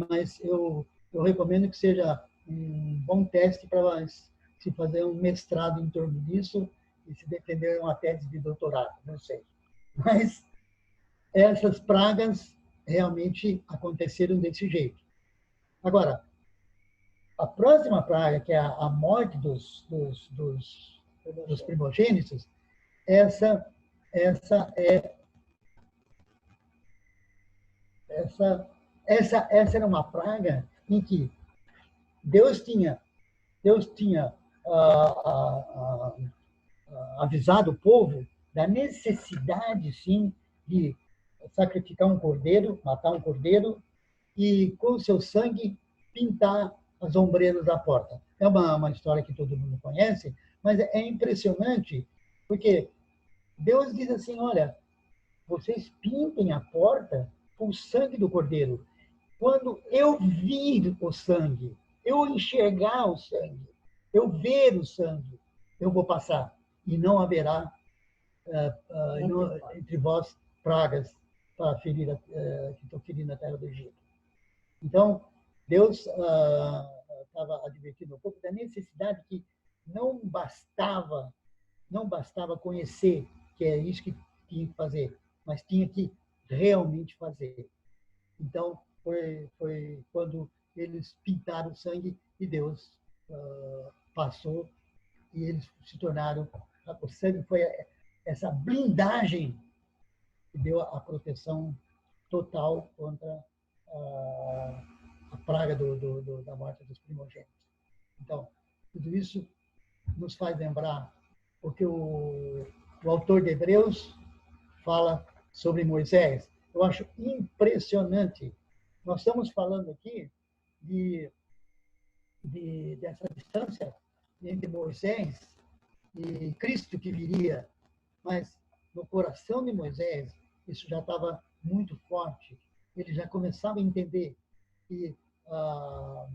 mas eu recomendo que seja um bom teste para se fazer um mestrado em torno disso e se defender uma tese de doutorado, não sei. Mas essas pragas realmente aconteceram desse jeito. Agora, a próxima praga, que é a morte dos primogênitos, essa essa é essa era uma praga em que Deus tinha Deus tinha avisado o povo da necessidade, sim, de sacrificar um cordeiro, matar um cordeiro e, com o seu sangue, pintar as ombreiras da porta. É uma história que todo mundo conhece, mas é impressionante, porque Deus diz assim, olha, vocês pintem a porta com o sangue do cordeiro. Quando eu vir o sangue, eu enxergar o sangue, eu ver o sangue, eu vou passar. E não haverá entre vós pragas para ferir, que estão ferindo a terra do Egito. Então, Deus estava advertindo um pouco da necessidade que não bastava conhecer que é isso que tinha que fazer, mas tinha que realmente fazer. Então, foi quando eles pintaram o sangue e Deus passou e eles se tornaram. O sangue foi essa blindagem que deu a proteção total contra a praga da morte dos primogênitos. Então, tudo isso nos faz lembrar o que o autor de Hebreus fala sobre Moisés. eu acho impressionante. Nós estamos falando aqui dessa distância entre Moisés e Cristo que viria, mas no coração de Moisés isso já estava muito forte. Ele já começava a entender que, ah,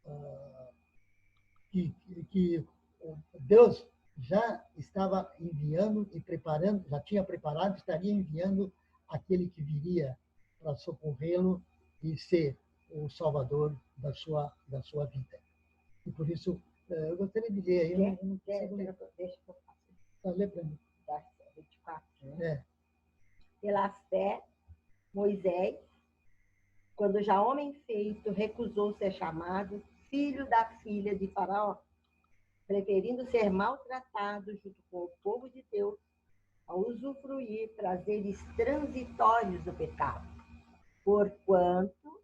ah, que Deus já estava enviando e preparando, já tinha preparado, estaria enviando aquele que viria para socorrê-lo e ser o salvador da sua vida. E por isso, eu gostaria de ler aí. Deixa eu faço. Lê para mim. 24, né? Pela fé, Moisés, quando já homem feito, recusou ser chamado filho da filha de Faraó, preferindo ser maltratado junto com o povo de Deus, a usufruir prazeres transitórios do pecado, porquanto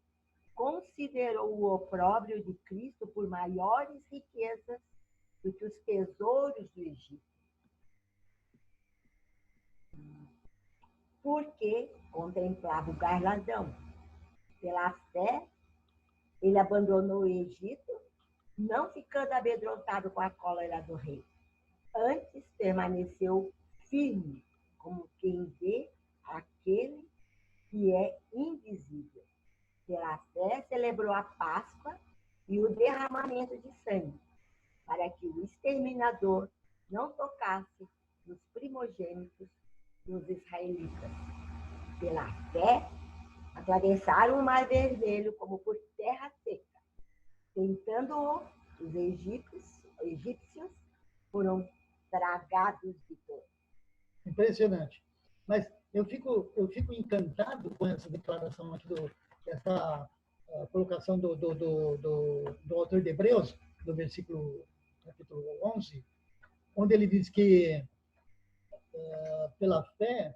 considerou o opróbrio de Cristo por maiores riquezas do que os tesouros do Egito. Porque contemplava o galardão. Pela fé, ele abandonou o Egito, não ficando amedrontado com a cólera do rei. Antes permaneceu firme, como quem vê aquele que é invisível. Pela fé, celebrou a Páscoa e o derramamento de sangue, para que o exterminador não tocasse nos primogênitos dos israelitas. Pela fé, atravessaram o Mar Vermelho como por terra seca. Tentando-o, os egípcios foram tragados de dor. Impressionante. Mas eu fico encantado com essa declaração aqui, essa colocação do autor de Hebreus, do capítulo 11, onde ele diz que, pela fé,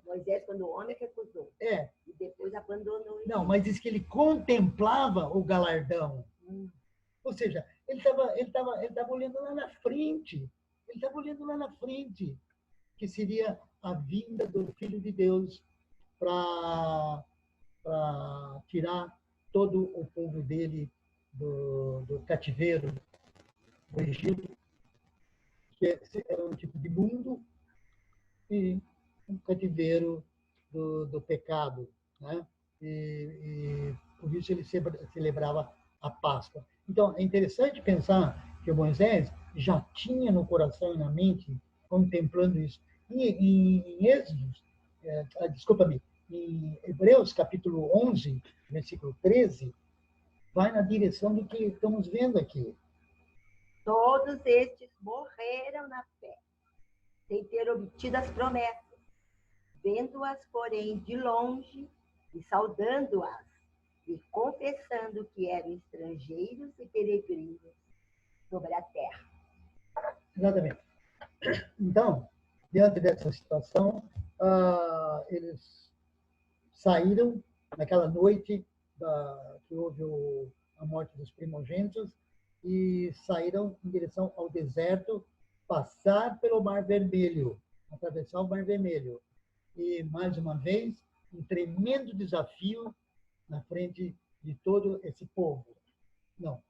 Moisés, quando o homem recusou, e depois abandonou. Não, mas diz que ele contemplava o galardão. Ou seja, ele estava olhando lá na frente. Ele estava olhando lá na frente, que seria a vinda do Filho de Deus para tirar todo o povo dele do cativeiro do Egito, que era um tipo de mundo, e um cativeiro do pecado, né? E por isso ele celebrava a Páscoa. Então, é interessante pensar que Moisés já tinha no coração e na mente, contemplando isso. E em Êxodos, desculpa-me, em Hebreus, capítulo 11, versículo 13, vai na direção do que estamos vendo aqui. Todos estes morreram na fé, sem ter obtido as promessas, vendo-as, porém, de longe e saudando-as, e confessando que eram estrangeiros e peregrinos sobre a terra. Exatamente. Então, diante dessa situação, eles saíram naquela noite que houve a morte dos primogênitos e saíram em direção ao deserto, passar pelo Mar Vermelho, atravessar o Mar Vermelho. E, mais uma vez, um tremendo desafio na frente de todo esse povo. Não,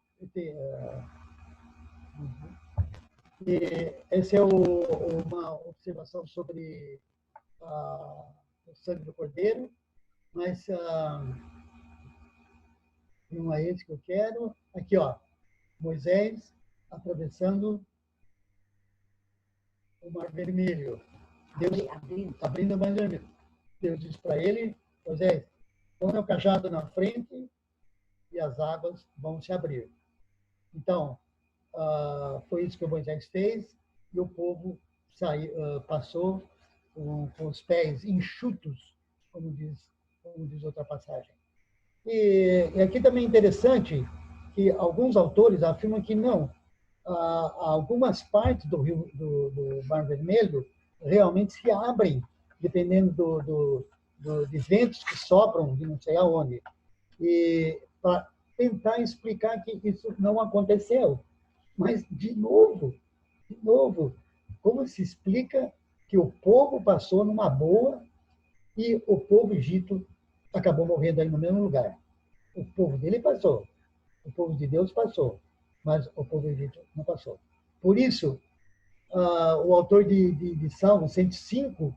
essa é uma observação sobre o sangue do Cordeiro, mas não é esse que eu quero. Aqui, ó, Moisés atravessando o Mar Vermelho. Deus abrindo o Mar Vermelho. Deus diz para ele, Moisés, põe o cajado na frente e as águas vão se abrir. Então, foi isso que Moisés fez e o povo passou com os pés enxutos, como diz outra passagem. E aqui também é interessante que alguns autores afirmam que não, algumas partes do Mar Vermelho realmente se abrem, dependendo de ventos que sopram de não sei aonde. E para tentar explicar que isso não aconteceu. Mas, de novo, como se explica que o povo passou numa boa e o povo egito acabou morrendo aí no mesmo lugar. O povo dele passou, o povo de Deus passou, mas o povo egípcio não passou. Por isso, o autor de Salmo 105,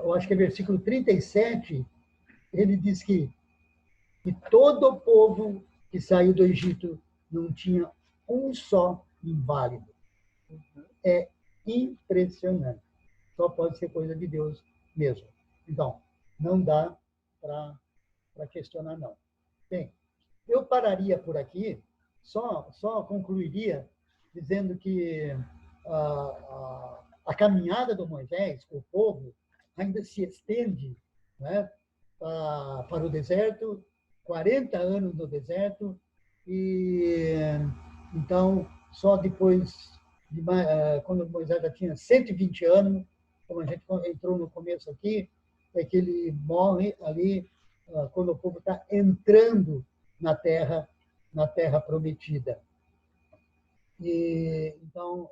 eu acho que é versículo 37, ele diz que todo o povo que saiu do Egito não tinha um só inválido. É impressionante. Só pode ser coisa de Deus mesmo. Então, não dá para questionar, não. Bem, eu pararia por aqui, só concluiria dizendo que a caminhada do Moisés com o povo ainda se estende, né, para o deserto, 40 anos no deserto, e então só depois, quando Moisés já tinha 120 anos, como a gente entrou no começo aqui, é que ele morre ali quando o povo está entrando na terra prometida. E então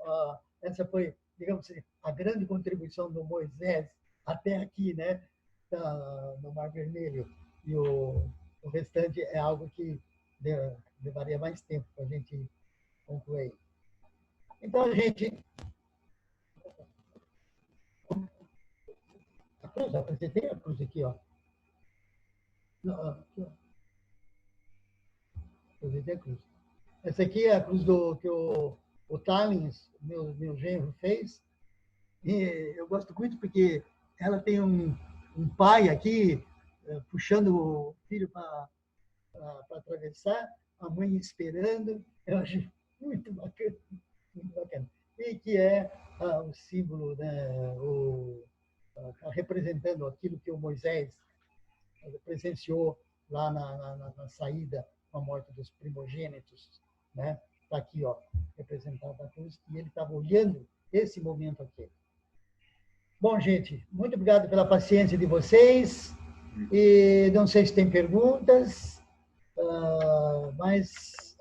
essa foi, digamos assim, a grande contribuição do Moisés até aqui, né, no Mar Vermelho. E o restante é algo que levaria mais tempo para a gente concluir. Então, gente, a cruz, apresentei a cruz aqui, ó. Aqui, ó. Apresentei a cruz. Essa aqui é a cruz que o Thalins, meu genro, fez. E eu gosto muito porque ela tem um pai aqui puxando o filho para atravessar, a mãe esperando. Eu acho muito bacana, muito bacana. E que é o símbolo, né, representando aquilo que o Moisés presenciou lá na saída com a morte dos primogênitos, né? Está aqui, ó, representado a cruz, e ele estava olhando esse momento aqui. Bom, gente, muito obrigado pela paciência de vocês. E não sei se tem perguntas, mas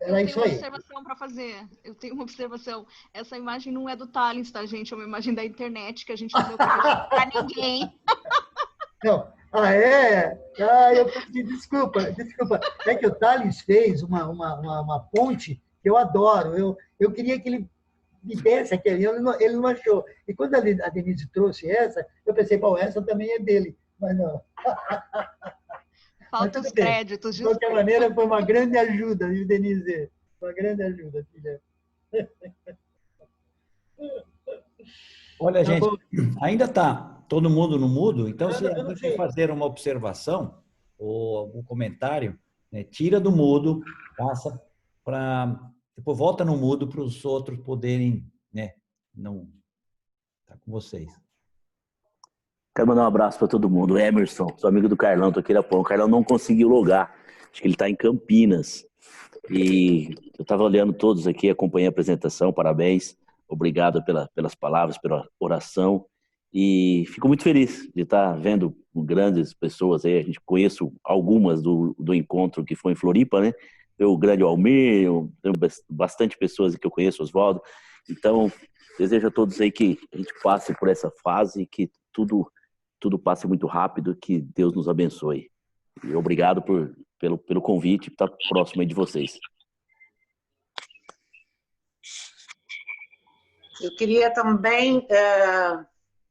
era isso aí. Eu tenho uma observação para fazer. Eu tenho uma observação. Essa imagem não é do Thalins, tá, gente? É uma imagem da internet que a gente não deu para ninguém. Não. É? Eu pedi desculpa. É que o Thalins fez uma ponte que eu adoro. Eu queria que ele me desse aquele, ele não achou. E quando a Denise trouxe essa, eu pensei, bom, essa também é dele. Mas não. Falta os créditos. De qualquer maneira, foi uma grande ajuda, viu, Denise? Uma grande ajuda, filha. Olha, gente, ainda está todo mundo no mudo, então se alguém quer fazer uma observação ou algum comentário, né, tira do mudo, passa para... Depois volta no mudo para os outros poderem, né? Não... Tá com vocês. Quero mandar um abraço para todo mundo. Emerson, sou amigo do Carlão, tô aqui na Pão. O Carlão não conseguiu logar. Acho que ele está em Campinas. E eu estava olhando todos aqui, acompanhei a apresentação, parabéns. Obrigado pelas palavras, pela oração. E fico muito feliz de estar vendo grandes pessoas aí. A gente conheço algumas do encontro que foi em Floripa, né? O grande Almir, tem bastante pessoas que eu conheço, Oswaldo. Então, desejo a todos aí que a gente passe por essa fase, que tudo passe muito rápido, que Deus nos abençoe. E obrigado pelo convite, por estar próximo aí de vocês. Eu queria também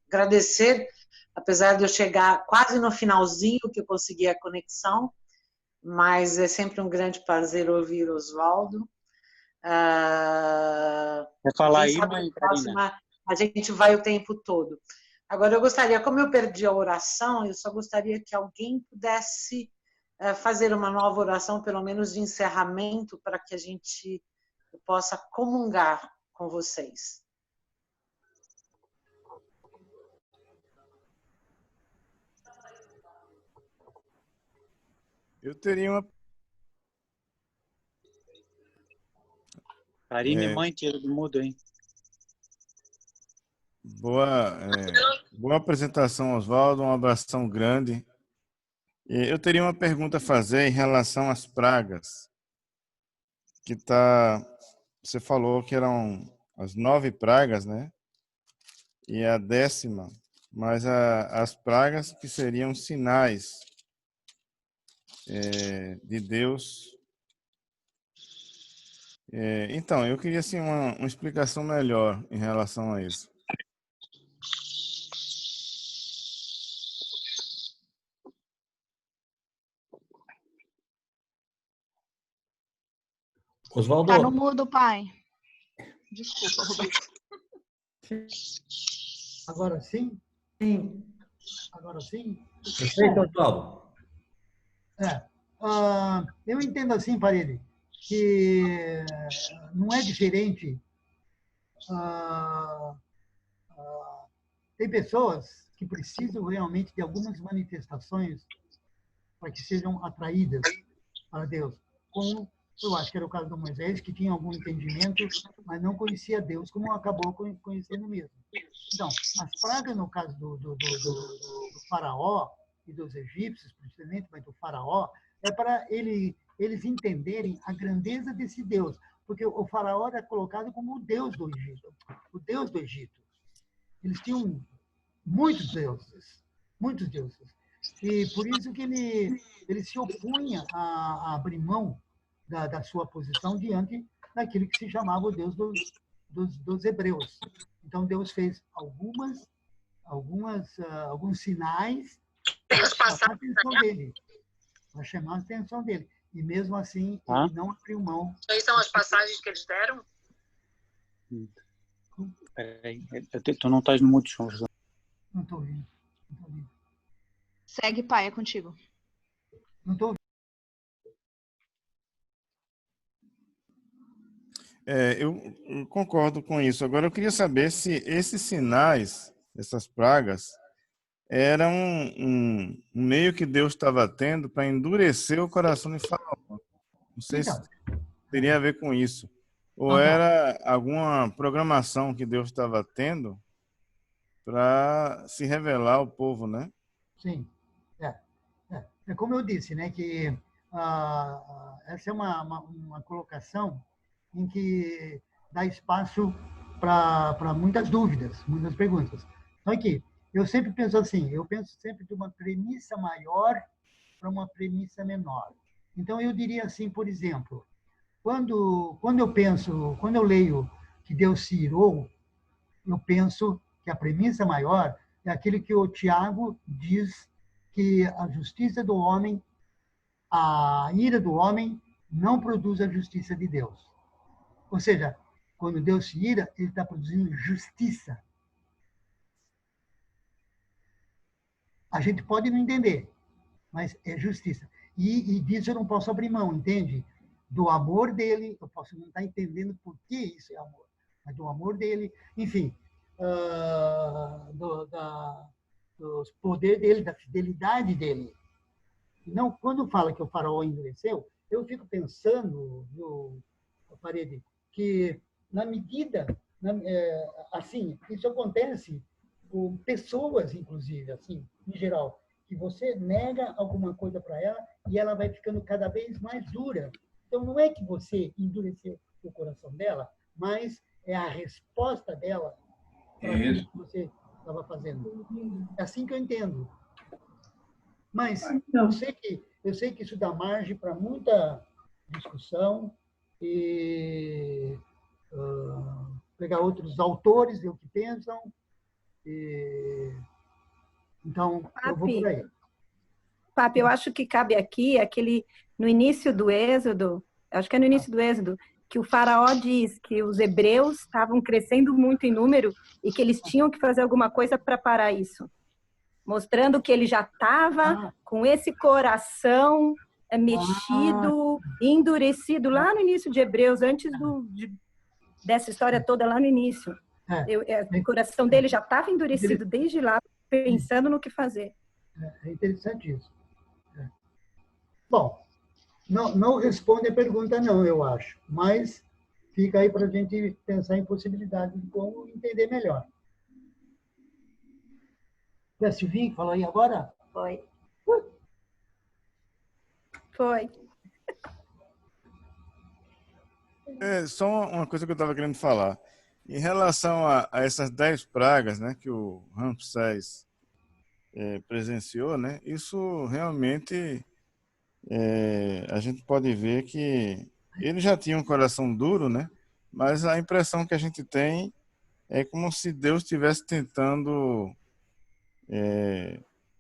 agradecer, apesar de eu chegar quase no finalzinho que eu consegui a conexão, mas é sempre um grande prazer ouvir o Oswaldo. Quer falar aí, mãe, próxima, a gente vai o tempo todo. Agora, eu gostaria, como eu perdi a oração, eu só gostaria que alguém pudesse fazer uma nova oração, pelo menos de encerramento, para que a gente possa comungar com vocês. Eu teria uma... Karine, mãe, tira do mudo, hein? Boa apresentação, Oswaldo. Um abração grande. Eu teria uma pergunta a fazer em relação às pragas. Você falou que eram as 9 pragas, né? e a 10ª, mas as pragas que seriam sinais de Deus. Então, eu queria assim, uma explicação melhor em relação a isso. Oswaldo. Tá no mudo, pai. Desculpa, Roberto. Agora sim? Sim. Agora sim? Perfeito, Oswaldo. Eu entendo assim, Parede, que não é diferente. Tem pessoas que precisam realmente de algumas manifestações para que sejam atraídas para Deus. Como eu acho que era o caso do Moisés, que tinha algum entendimento, mas não conhecia Deus, como acabou conhecendo mesmo. Então, as pragas, no caso do faraó e dos egípcios, principalmente, mas do faraó, é para eles entenderem a grandeza desse Deus, porque o faraó era colocado como o Deus do Egito, o Deus do Egito. Eles tinham muitos deuses, muitos deuses. E por isso que ele se opunha a abrir mão da sua posição diante daquilo que se chamava o Deus dos hebreus. Então Deus fez alguns sinais para chamar a atenção dele, para chamar a atenção dele. E mesmo assim ele não abriu mão. Aí são as passagens que eles deram? Peraí, tu não estás no mudo, João. Não estou ouvindo. Segue, pai, é contigo. Não estou ouvindo. Eu concordo com isso. Agora, eu queria saber se esses sinais, essas pragas, eram um meio que Deus estava tendo para endurecer o coração de Faraó. Não sei se teria a ver com isso. Ou era alguma programação que Deus estava tendo para se revelar ao povo, né? Sim. É como eu disse, né, que essa é uma colocação em que dá espaço para muitas dúvidas, muitas perguntas. Só que eu sempre penso assim, eu penso sempre de uma premissa maior para uma premissa menor. Então eu diria assim, por exemplo, quando eu leio que Deus se irou, eu penso que a premissa maior é aquilo que o Tiago diz que a justiça do homem, a ira do homem não produz a justiça de Deus. Ou seja, quando Deus se ira, ele está produzindo justiça. A gente pode não entender, mas é justiça. E disso eu não posso abrir mão, entende? Do amor dele, eu posso não estar entendendo por que isso é amor, mas do amor dele, enfim, do poder dele, da fidelidade dele. Não, quando fala que o faraó endureceu, eu fico pensando, Parede, que na medida, assim, isso acontece com pessoas, inclusive, assim, em geral, que você nega alguma coisa para ela e ela vai ficando cada vez mais dura. Então, não é que você endureceu o coração dela, mas é a resposta dela para aquilo que você estava fazendo. É assim que eu entendo. Mas eu sei que isso dá margem para muita discussão e pegar outros autores, ver o que pensam. Então, eu vou por aí. Papi, eu acho que cabe aqui no início do Êxodo, acho que é no início do Êxodo, que o faraó diz que os hebreus estavam crescendo muito em número e que eles tinham que fazer alguma coisa para parar isso. Mostrando que ele já estava com esse coração mexido, endurecido, lá no início de Hebreus, antes dessa história toda lá no início. O coração dele já estava endurecido desde lá, pensando no que fazer. É interessante isso. Bom, não responde a pergunta, não, eu acho. Mas fica aí para a gente pensar em possibilidades de como entender melhor. É a Silvinha que falou aí agora? Foi. Só uma coisa que eu estava querendo falar. Em relação a essas 10 pragas, né, que o Ramsés presenciou, né, isso realmente a gente pode ver que ele já tinha um coração duro, né, mas a impressão que a gente tem é como se Deus estivesse tentando,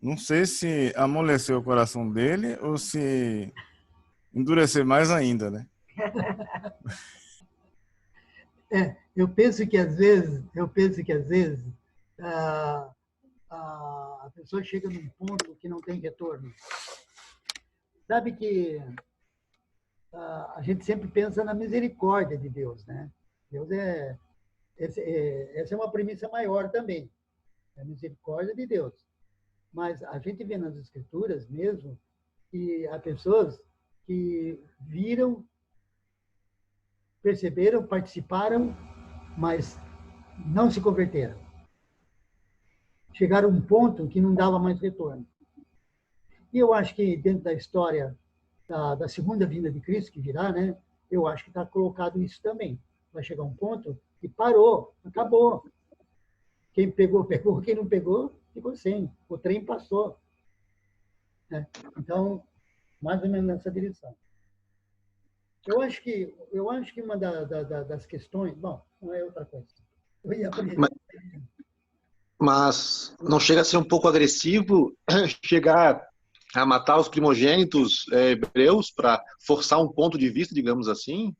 não sei se amolecer o coração dele ou se endurecer mais ainda, né? Eu penso que às vezes a pessoa chega num ponto que não tem retorno. Sabe que a gente sempre pensa na misericórdia de Deus, né? Deus essa é uma premissa maior também, a misericórdia de Deus. Mas a gente vê nas Escrituras mesmo que há pessoas que viram, perceberam, participaram, mas não se converteram. Chegaram a um ponto que não dava mais retorno. E eu acho que dentro da história da segunda vinda de Cristo, que virá, né? Eu acho que está colocado isso também. Vai chegar um ponto que parou, acabou. Quem pegou, pegou. Quem não pegou, ficou sem. O trem passou. Né? Então, mais ou menos nessa direção. Eu acho que uma das questões... Bom, não é outra coisa. Eu ia aprender. Mas não chega a ser um pouco agressivo chegar a matar os primogênitos hebreus para forçar um ponto de vista, digamos assim?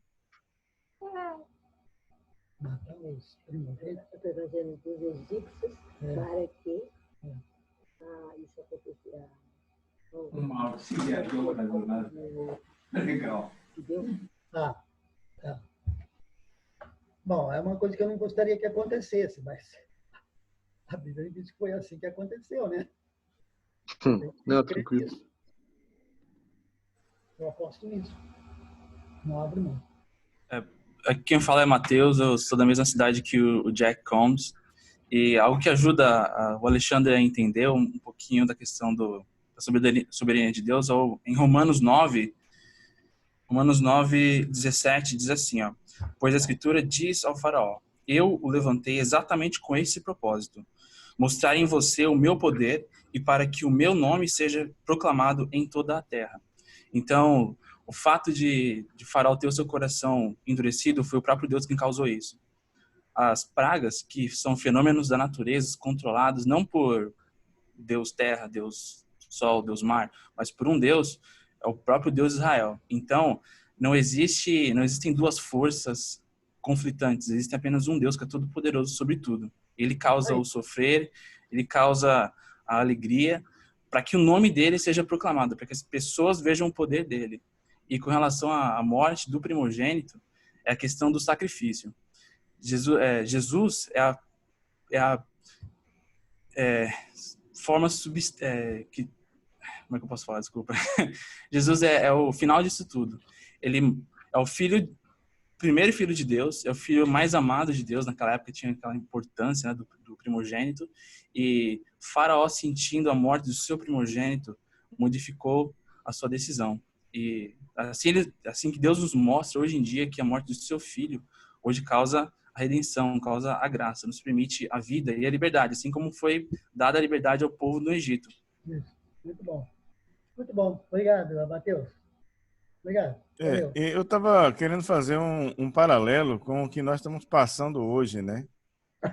Matar os primogênitos dos egípcios para que isso aconteça. Uma auxiliadora do lado. Legal. Tá. Bom, é uma coisa que eu não gostaria que acontecesse, mas a Bíblia diz que foi assim que aconteceu, né? Não, tranquilo. Eu aposto nisso. Não abro mão. Aqui quem fala é Matheus, eu sou da mesma cidade que o Jack Combs, e algo que ajuda o Alexandre a entender um pouquinho da questão da soberania de Deus, em Romanos 9:17 diz assim, ó, pois a Escritura diz ao faraó, eu o levantei exatamente com esse propósito, mostrar em você o meu poder e para que o meu nome seja proclamado em toda a terra. Então, o fato de Faraó ter o seu coração endurecido foi o próprio Deus quem causou isso. As pragas, que são fenômenos da natureza controlados não por Deus terra, Deus sol, Deus mar, mas por um Deus, é o próprio Deus Israel. Então, não existem duas forças conflitantes, existe apenas um Deus que é todo poderoso sobre tudo. Ele causa o sofrer, ele causa a alegria, para que o nome dele seja proclamado, para que as pessoas vejam o poder dele. E com relação à morte do primogênito, é a questão do sacrifício. Jesus é a forma que... Como é que eu posso falar? Desculpa. Jesus é o final disso tudo. Ele é o primeiro filho de Deus, é o filho mais amado de Deus. Naquela época tinha aquela importância, né, do primogênito. E Faraó, sentindo a morte do seu primogênito, modificou a sua decisão. E assim que Deus nos mostra hoje em dia que a morte do seu filho hoje causa a redenção, causa a graça, nos permite a vida e a liberdade, assim como foi dada a liberdade ao povo do Egito. Isso. Muito bom. Muito bom. Obrigado, Matheus. Obrigado. Eu estava querendo fazer um paralelo com o que nós estamos passando hoje, né?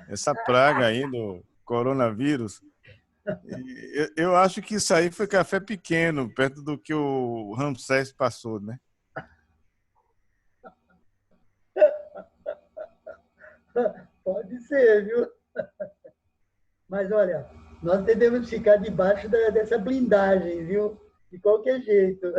Essa praga aí do coronavírus. Eu acho que isso aí foi café pequeno, perto do que o Ramsés passou, né? Pode ser, viu? Mas, olha, nós devemos ficar debaixo dessa blindagem, viu? De qualquer jeito.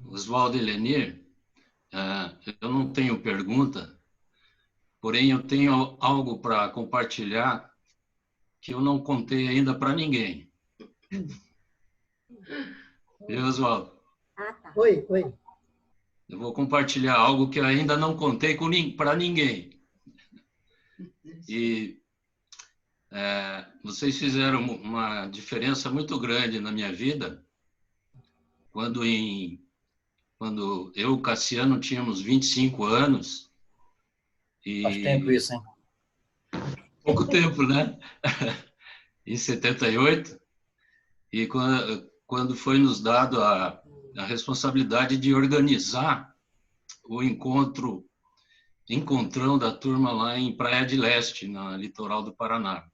Oswaldo e Lenir, eu não tenho pergunta, porém eu tenho algo para compartilhar que eu não contei ainda para ninguém. Viu, Oswaldo? Oi. Eu vou compartilhar algo que eu ainda não contei para ninguém. E vocês fizeram uma diferença muito grande na minha vida, quando eu e o Cassiano tínhamos 25 anos. Faz tempo isso, hein? Pouco tempo, né? Em 78. E quando foi nos dado a responsabilidade de organizar o encontrão da turma lá em Praia de Leste, na litoral do Paraná.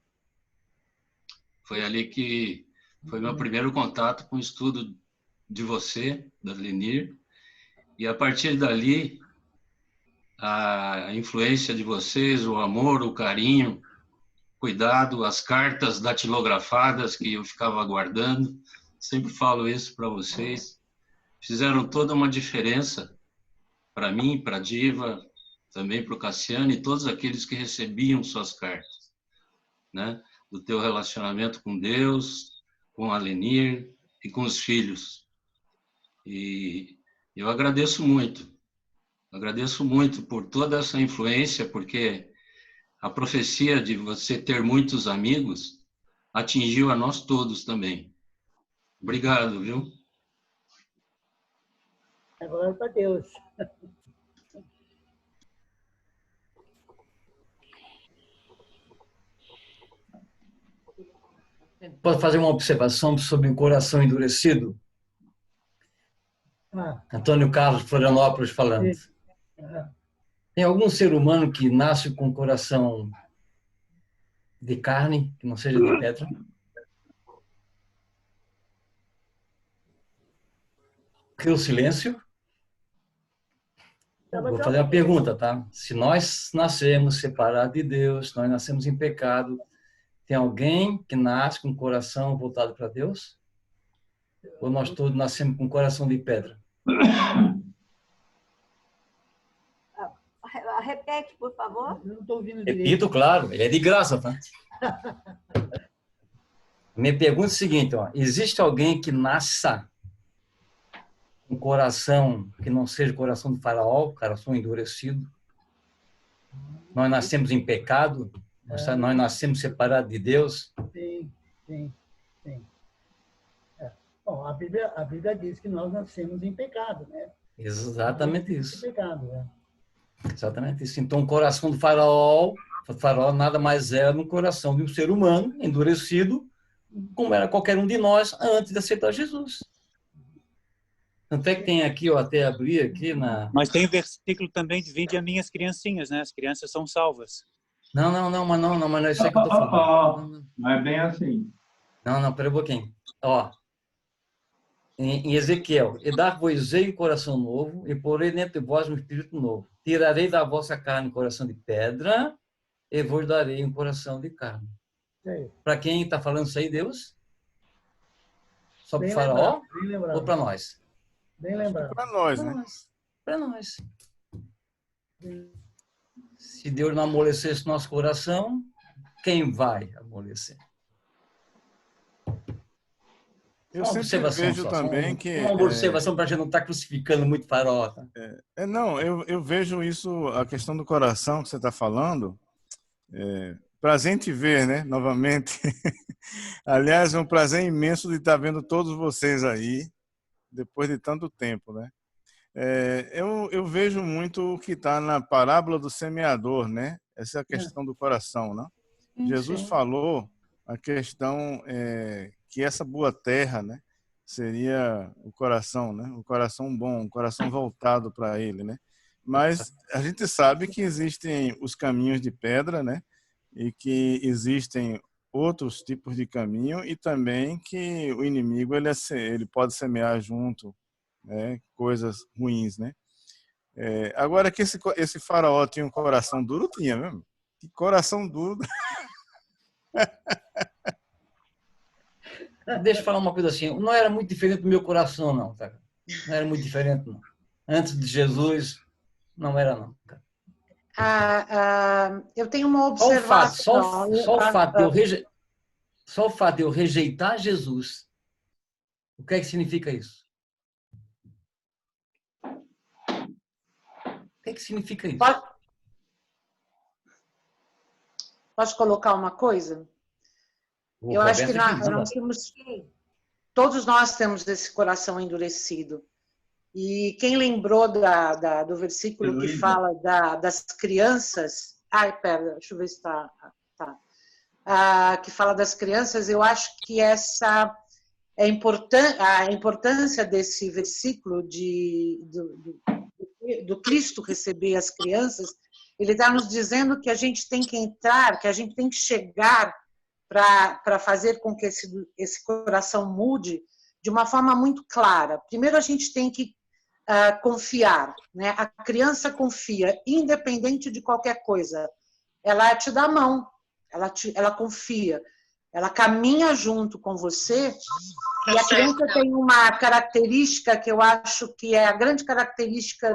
Foi ali que foi meu primeiro contato com o estudo de você, da Lenir, e a partir dali, a influência de vocês, o amor, o carinho, cuidado, as cartas datilografadas que eu ficava guardando, sempre falo isso para vocês, fizeram toda uma diferença para mim, para a Diva, também para o Cassiano e todos aqueles que recebiam suas cartas, né? Do teu relacionamento com Deus, com a Lenir e com os filhos. E eu agradeço muito por toda essa influência, porque a profecia de você ter muitos amigos atingiu a nós todos também. Obrigado, viu? Agora para Deus. Posso fazer uma observação sobre o coração endurecido? Antônio Carlos Florianópolis falando. Tem algum ser humano que nasce com coração de carne, que não seja de pedra? Que o silêncio? Vou fazer uma pergunta, tá? Se nós nascemos separados de Deus, nós nascemos em pecado, tem alguém que nasce com o coração voltado para Deus? Ou nós todos nascemos com coração de pedra? Repete, por favor. Eu não estou ouvindo Repito, direito. claro, ele é de graça, tá? Minha pergunta é a seguinte, ó, existe alguém que nasça com coração que não seja o coração de Faraó, coração endurecido? Nós nascemos em pecado? Nós nascemos separados de Deus? Sim. Bom, a Bíblia diz que nós nascemos em pecado, né? Exatamente isso. Pecado, né? Exatamente isso. Então, o coração do faraó nada mais é no coração de um ser humano endurecido, como era qualquer um de nós antes de aceitar Jesus. Tanto é que tem aqui, eu até abri aqui na... Mas tem o versículo também de vinde a minhas criancinhas, né? As crianças são salvas. Não, mas não é isso aí que eu estou falando. Não é bem assim. Não, pera um pouquinho. Ó, em Ezequiel, e dar-vos-ei um coração novo, e porei dentro de vós um espírito novo. Tirarei da vossa carne um coração de pedra, e vos darei um coração de carne. Para quem está falando isso aí, Deus? Só para o faraó? Ou para nós? Bem lembrado. Para nós, né? Para nós. Se Deus não amolecesse nosso coração, quem vai amolecer? Eu sempre vejo também que... Uma observação para a gente não estar crucificando muito faraó. Tá? Não, eu vejo isso, a questão do coração que você está falando, para a gente ver, né, novamente. Aliás, é um prazer imenso de estar vendo todos vocês aí, depois de tanto tempo, né? Eu vejo muito o que está na parábola do semeador, né? Essa é a questão do coração, né? Jesus falou a questão que essa boa terra, né, seria o coração, né? O coração bom, o coração voltado para ele, né? Mas a gente sabe que existem os caminhos de pedra, né? E que existem outros tipos de caminho e também que o inimigo ele pode semear junto, né, coisas ruins, né? Agora que esse faraó tinha um coração duro, tinha mesmo. Que coração duro. Deixa eu falar uma coisa assim, não era muito diferente do meu coração, não, cara. Não era muito diferente, não. Antes de Jesus, não era, não. Eu tenho uma observação. Só o fato de eu rejeitar Jesus, o que é que significa isso? O que é que significa isso? Posso colocar uma coisa? Eu acho que nós temos... todos nós temos esse coração endurecido. E quem lembrou do versículo que fala das crianças... Ai, pera, deixa eu ver se está... que fala das crianças, eu acho que essa é a importância desse versículo do Cristo receber as crianças. Ele está nos dizendo que a gente tem que entrar, que a gente tem que chegar para fazer com que esse coração mude de uma forma muito clara. Primeiro, a gente tem que confiar, né? A criança confia, independente de qualquer coisa. Ela te dá a mão, ela confia, ela caminha junto com você. E a criança tem uma característica que eu acho que é a grande característica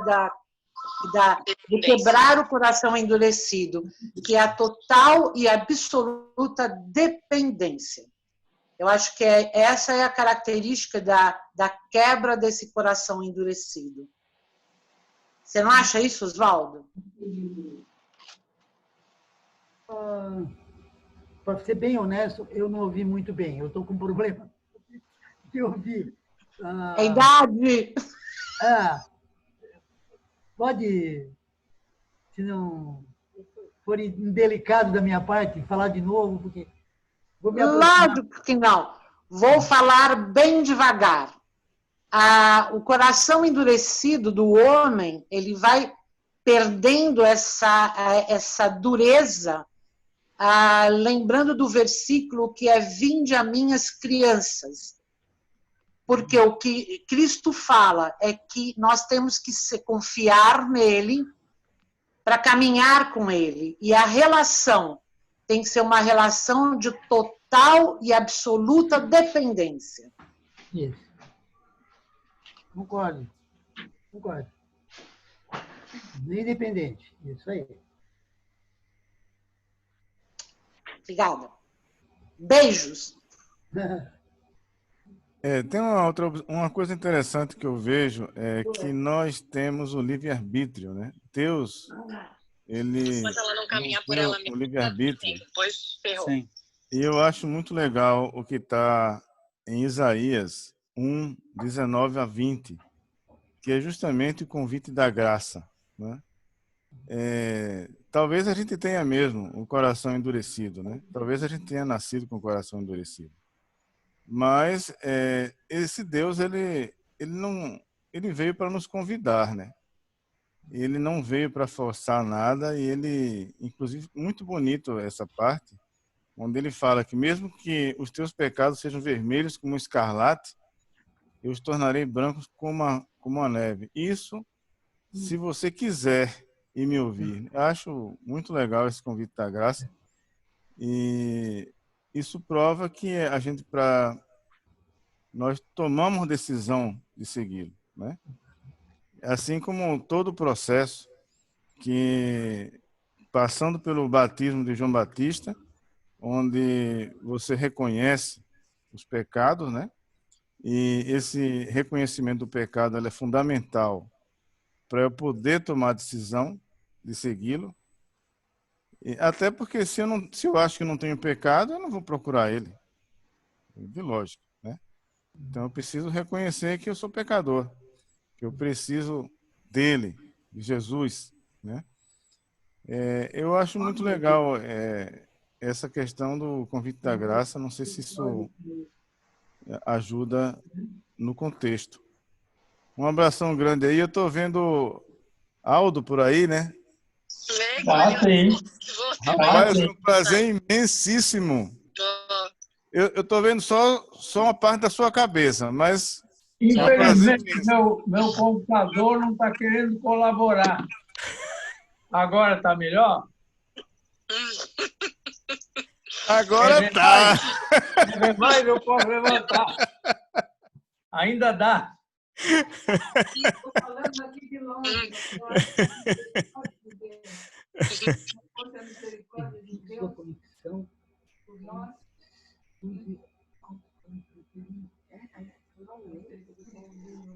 de quebrar o coração endurecido, que é a total e absoluta dependência. Eu acho que essa é a característica da quebra desse coração endurecido. Você não acha isso, Oswaldo? Para ser bem honesto, eu não ouvi muito bem. Eu estou com problema de ouvir. A idade! Pode, se não for indelicado da minha parte, falar de novo, porque... Lógico que não. Vou falar bem devagar. O coração endurecido do homem, ele vai perdendo essa dureza, lembrando do versículo que é: vinde a minhas crianças. Porque o que Cristo fala é que nós temos que confiar nele para caminhar com ele. E a relação tem que ser uma relação de total e absoluta dependência. Isso. Concordo. Independente. Isso aí. Obrigada. Beijos. Tem uma coisa interessante que eu vejo, é que nós temos o livre-arbítrio, né? Deus, ele Enquanto ela não caminhar por deu ela o mesma, livre-arbítrio. depois ferrou. Sim. E eu acho muito legal o que está em Isaías 1, 19 a 20, que é justamente o convite da graça, né? Talvez a gente tenha mesmo o coração endurecido, né? Talvez a gente tenha nascido com o coração endurecido. Mas esse Deus, ele veio para nos convidar, né? Ele não veio para forçar nada, e ele, inclusive, muito bonito essa parte, onde ele fala que mesmo que os teus pecados sejam vermelhos como escarlate, eu os tornarei brancos como a neve. Isso, se você quiser e me ouvir. Eu acho muito legal esse convite da graça, e isso prova que nós tomamos decisão de segui-lo, né? Assim como todo o processo que, passando pelo batismo de João Batista, onde você reconhece os pecados, né? E esse reconhecimento do pecado é fundamental para eu poder tomar a decisão de segui-lo. Até porque se eu acho que não tenho pecado, eu não vou procurar ele. De lógico, né? Então eu preciso reconhecer que eu sou pecador, que eu preciso dele, de Jesus, né? Eu acho muito legal essa questão do convite da graça. Não sei se isso ajuda no contexto. Um abração grande aí. Eu estou vendo Aldo por aí, né? Sim. Rapaz, é um prazer imensíssimo. Eu estou vendo só uma parte da sua cabeça, mas... Infelizmente, meu computador não está querendo colaborar. Agora está melhor? Agora está. Mais eu posso levantar. Ainda dá. Estou falando aqui de longe. A misericórdia de Deus por nós.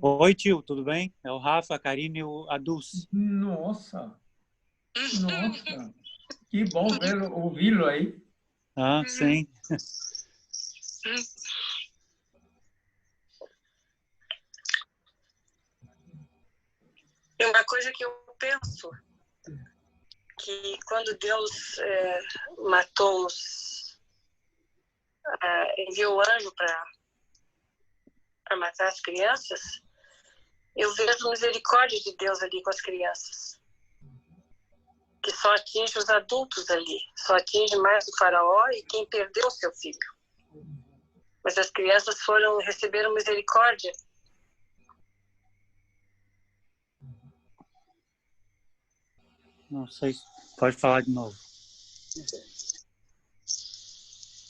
Oi, tio, tudo bem? É o Rafa, a Karine e a Dulce. Nossa, que bom ouvi-lo aí. Ah, sim. E uma coisa que eu penso, que quando Deus matou enviou o anjo para matar as crianças, eu vejo a misericórdia de Deus ali com as crianças, que só atinge os adultos ali, só atinge mais o faraó e quem perdeu seu filho. Mas as crianças receberam misericórdia. Não sei. Pode falar de novo.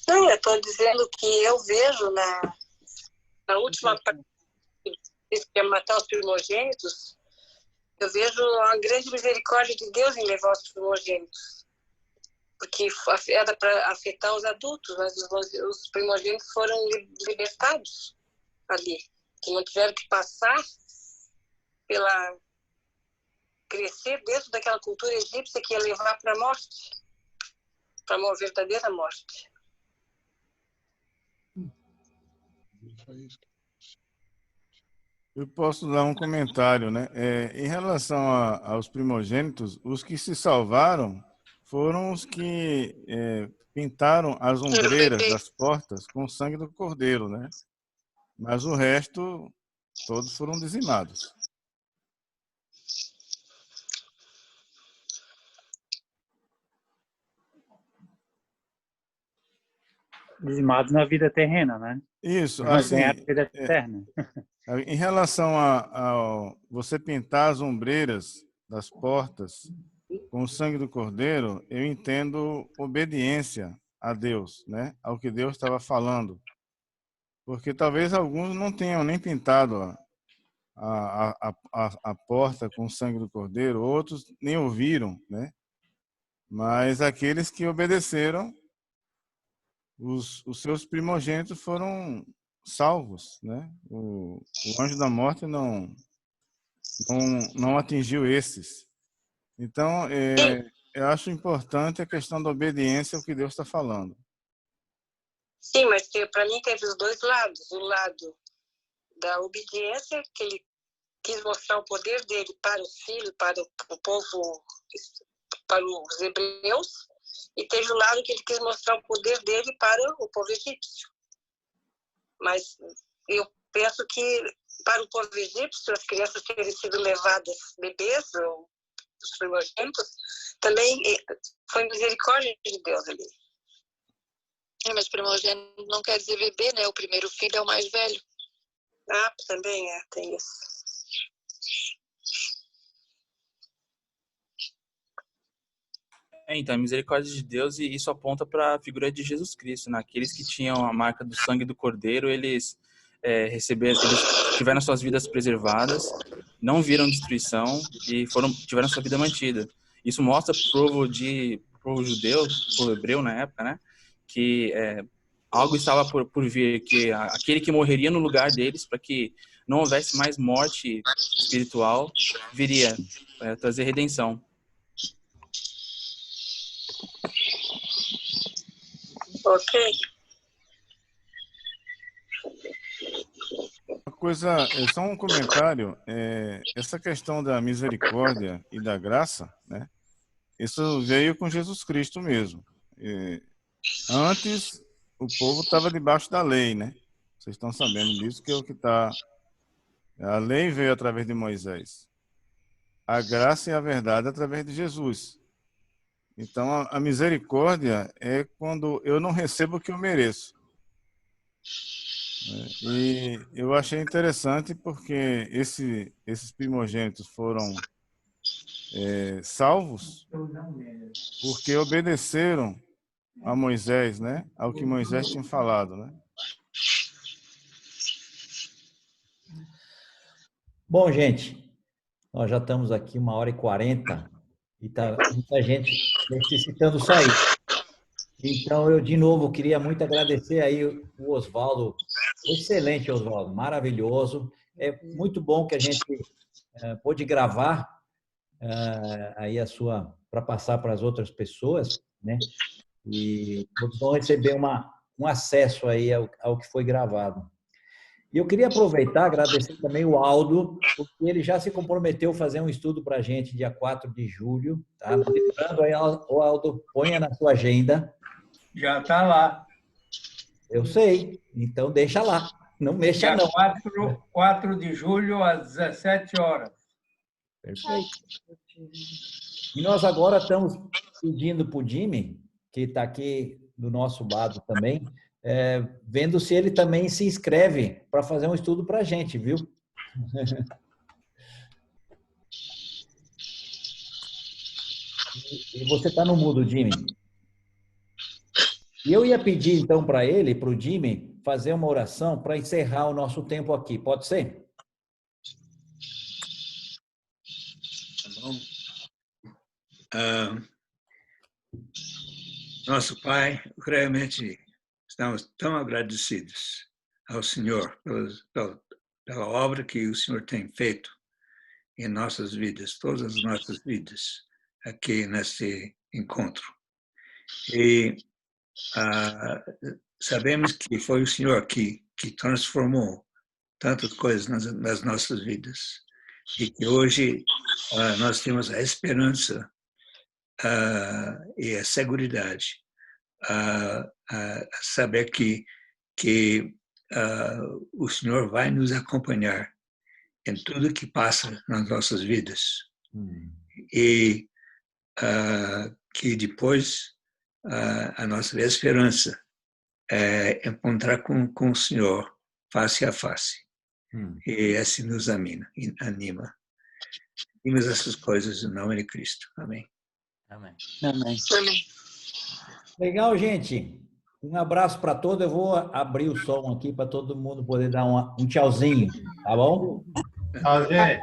Não, eu estou dizendo que eu vejo na última parte que é matar os primogênitos, eu vejo a grande misericórdia de Deus em levar os primogênitos. Porque era para afetar os adultos, mas os primogênitos foram libertados ali, que não tiveram que passar crescer dentro daquela cultura egípcia que ia levar para a morte, para uma verdadeira morte. Eu posso dar um comentário, né? Em relação aos primogênitos, os que se salvaram foram os que pintaram as ombreiras das portas com o sangue do cordeiro, né? Mas o resto, todos foram dizimados. Dizimados na vida terrena, né? Isso, Mas assim, ganhar a vida eterna. Em relação a você pintar as ombreiras das portas com o sangue do cordeiro, eu entendo obediência a Deus, né? Ao que Deus estava falando. Porque talvez alguns não tenham nem pintado a porta com o sangue do cordeiro, outros nem ouviram, né? Mas aqueles que obedeceram, os seus primogênitos foram salvos, né? O anjo da morte não atingiu esses. Então, eu acho importante a questão da obediência ao que Deus está falando. Sim, mas para mim teve os dois lados. O lado da obediência, que ele quis mostrar o poder dele para os filhos, para o povo, para os hebreus, e teve o lado que ele quis mostrar o poder dele para o povo egípcio. Mas eu penso que para o povo egípcio, as crianças terem sido levadas bebês, ou os primogênitos, também foi misericórdia de Deus ali. Mas primogênito não quer dizer bebê, né? O primeiro filho é o mais velho. Ah, também tem isso. Então, a misericórdia de Deus, e isso aponta para a figura de Jesus Cristo, né? Aqueles que tinham a marca do sangue do Cordeiro, eles tiveram suas vidas preservadas, não viram destruição e tiveram sua vida mantida. Isso mostra para o povo judeu, o povo hebreu na época, né? Que algo estava por vir, que aquele que morreria no lugar deles, para que não houvesse mais morte espiritual, viria trazer redenção. Ok. Uma coisa, só um comentário, essa questão da misericórdia e da graça, né? Isso veio com Jesus Cristo mesmo. Antes, o povo estava debaixo da lei, né? Vocês estão sabendo disso, que é o que está... A lei veio através de Moisés. A graça e a verdade através de Jesus. Então, a misericórdia é quando eu não recebo o que eu mereço. E eu achei interessante porque esses primogênitos foram salvos porque obedeceram a Moisés, né? Ao que Moisés tinha falado, né? Bom, gente, nós já estamos aqui 1h40 e tá muita gente necessitando sair. Então, eu, de novo, queria muito agradecer aí o Oswaldo. Excelente, Oswaldo, maravilhoso. É muito bom que a gente pôde gravar aí para passar para as outras pessoas, né? E todos vão receber um acesso aí ao que foi gravado. E eu queria aproveitar, agradecer também o Aldo, porque ele já se comprometeu a fazer um estudo para a gente dia 4 de julho. Tá? Lembrando aí, o Aldo, ponha na sua agenda. Já está lá. Eu sei, então deixa lá. Não mexa, Dia não. 4 de julho, às 17 horas. Perfeito. E nós agora estamos pedindo para o Jimmy, que está aqui do nosso lado também, vendo se ele também se inscreve para fazer um estudo para a gente, viu? E você está no mudo, Jimmy. E eu ia pedir, então, para ele, para o Jimmy, fazer uma oração para encerrar o nosso tempo aqui. Pode ser? Tá bom. Nosso Pai, realmente estamos tão agradecidos ao Senhor pela obra que o Senhor tem feito em nossas vidas, todas as nossas vidas, aqui nesse encontro. E sabemos que foi o Senhor que transformou tantas coisas nas nossas vidas e que hoje nós temos a esperança e a seguridade a saber que o Senhor vai nos acompanhar em tudo que passa nas nossas vidas e que depois a nossa esperança é encontrar com o Senhor face a face. E esse nos anima. Pedimos essas coisas em nome de Cristo. Amém. Amém. Amém. Legal, gente. Um abraço para todos. Eu vou abrir o som aqui para todo mundo poder dar um tchauzinho, tá bom? Tchau, gente.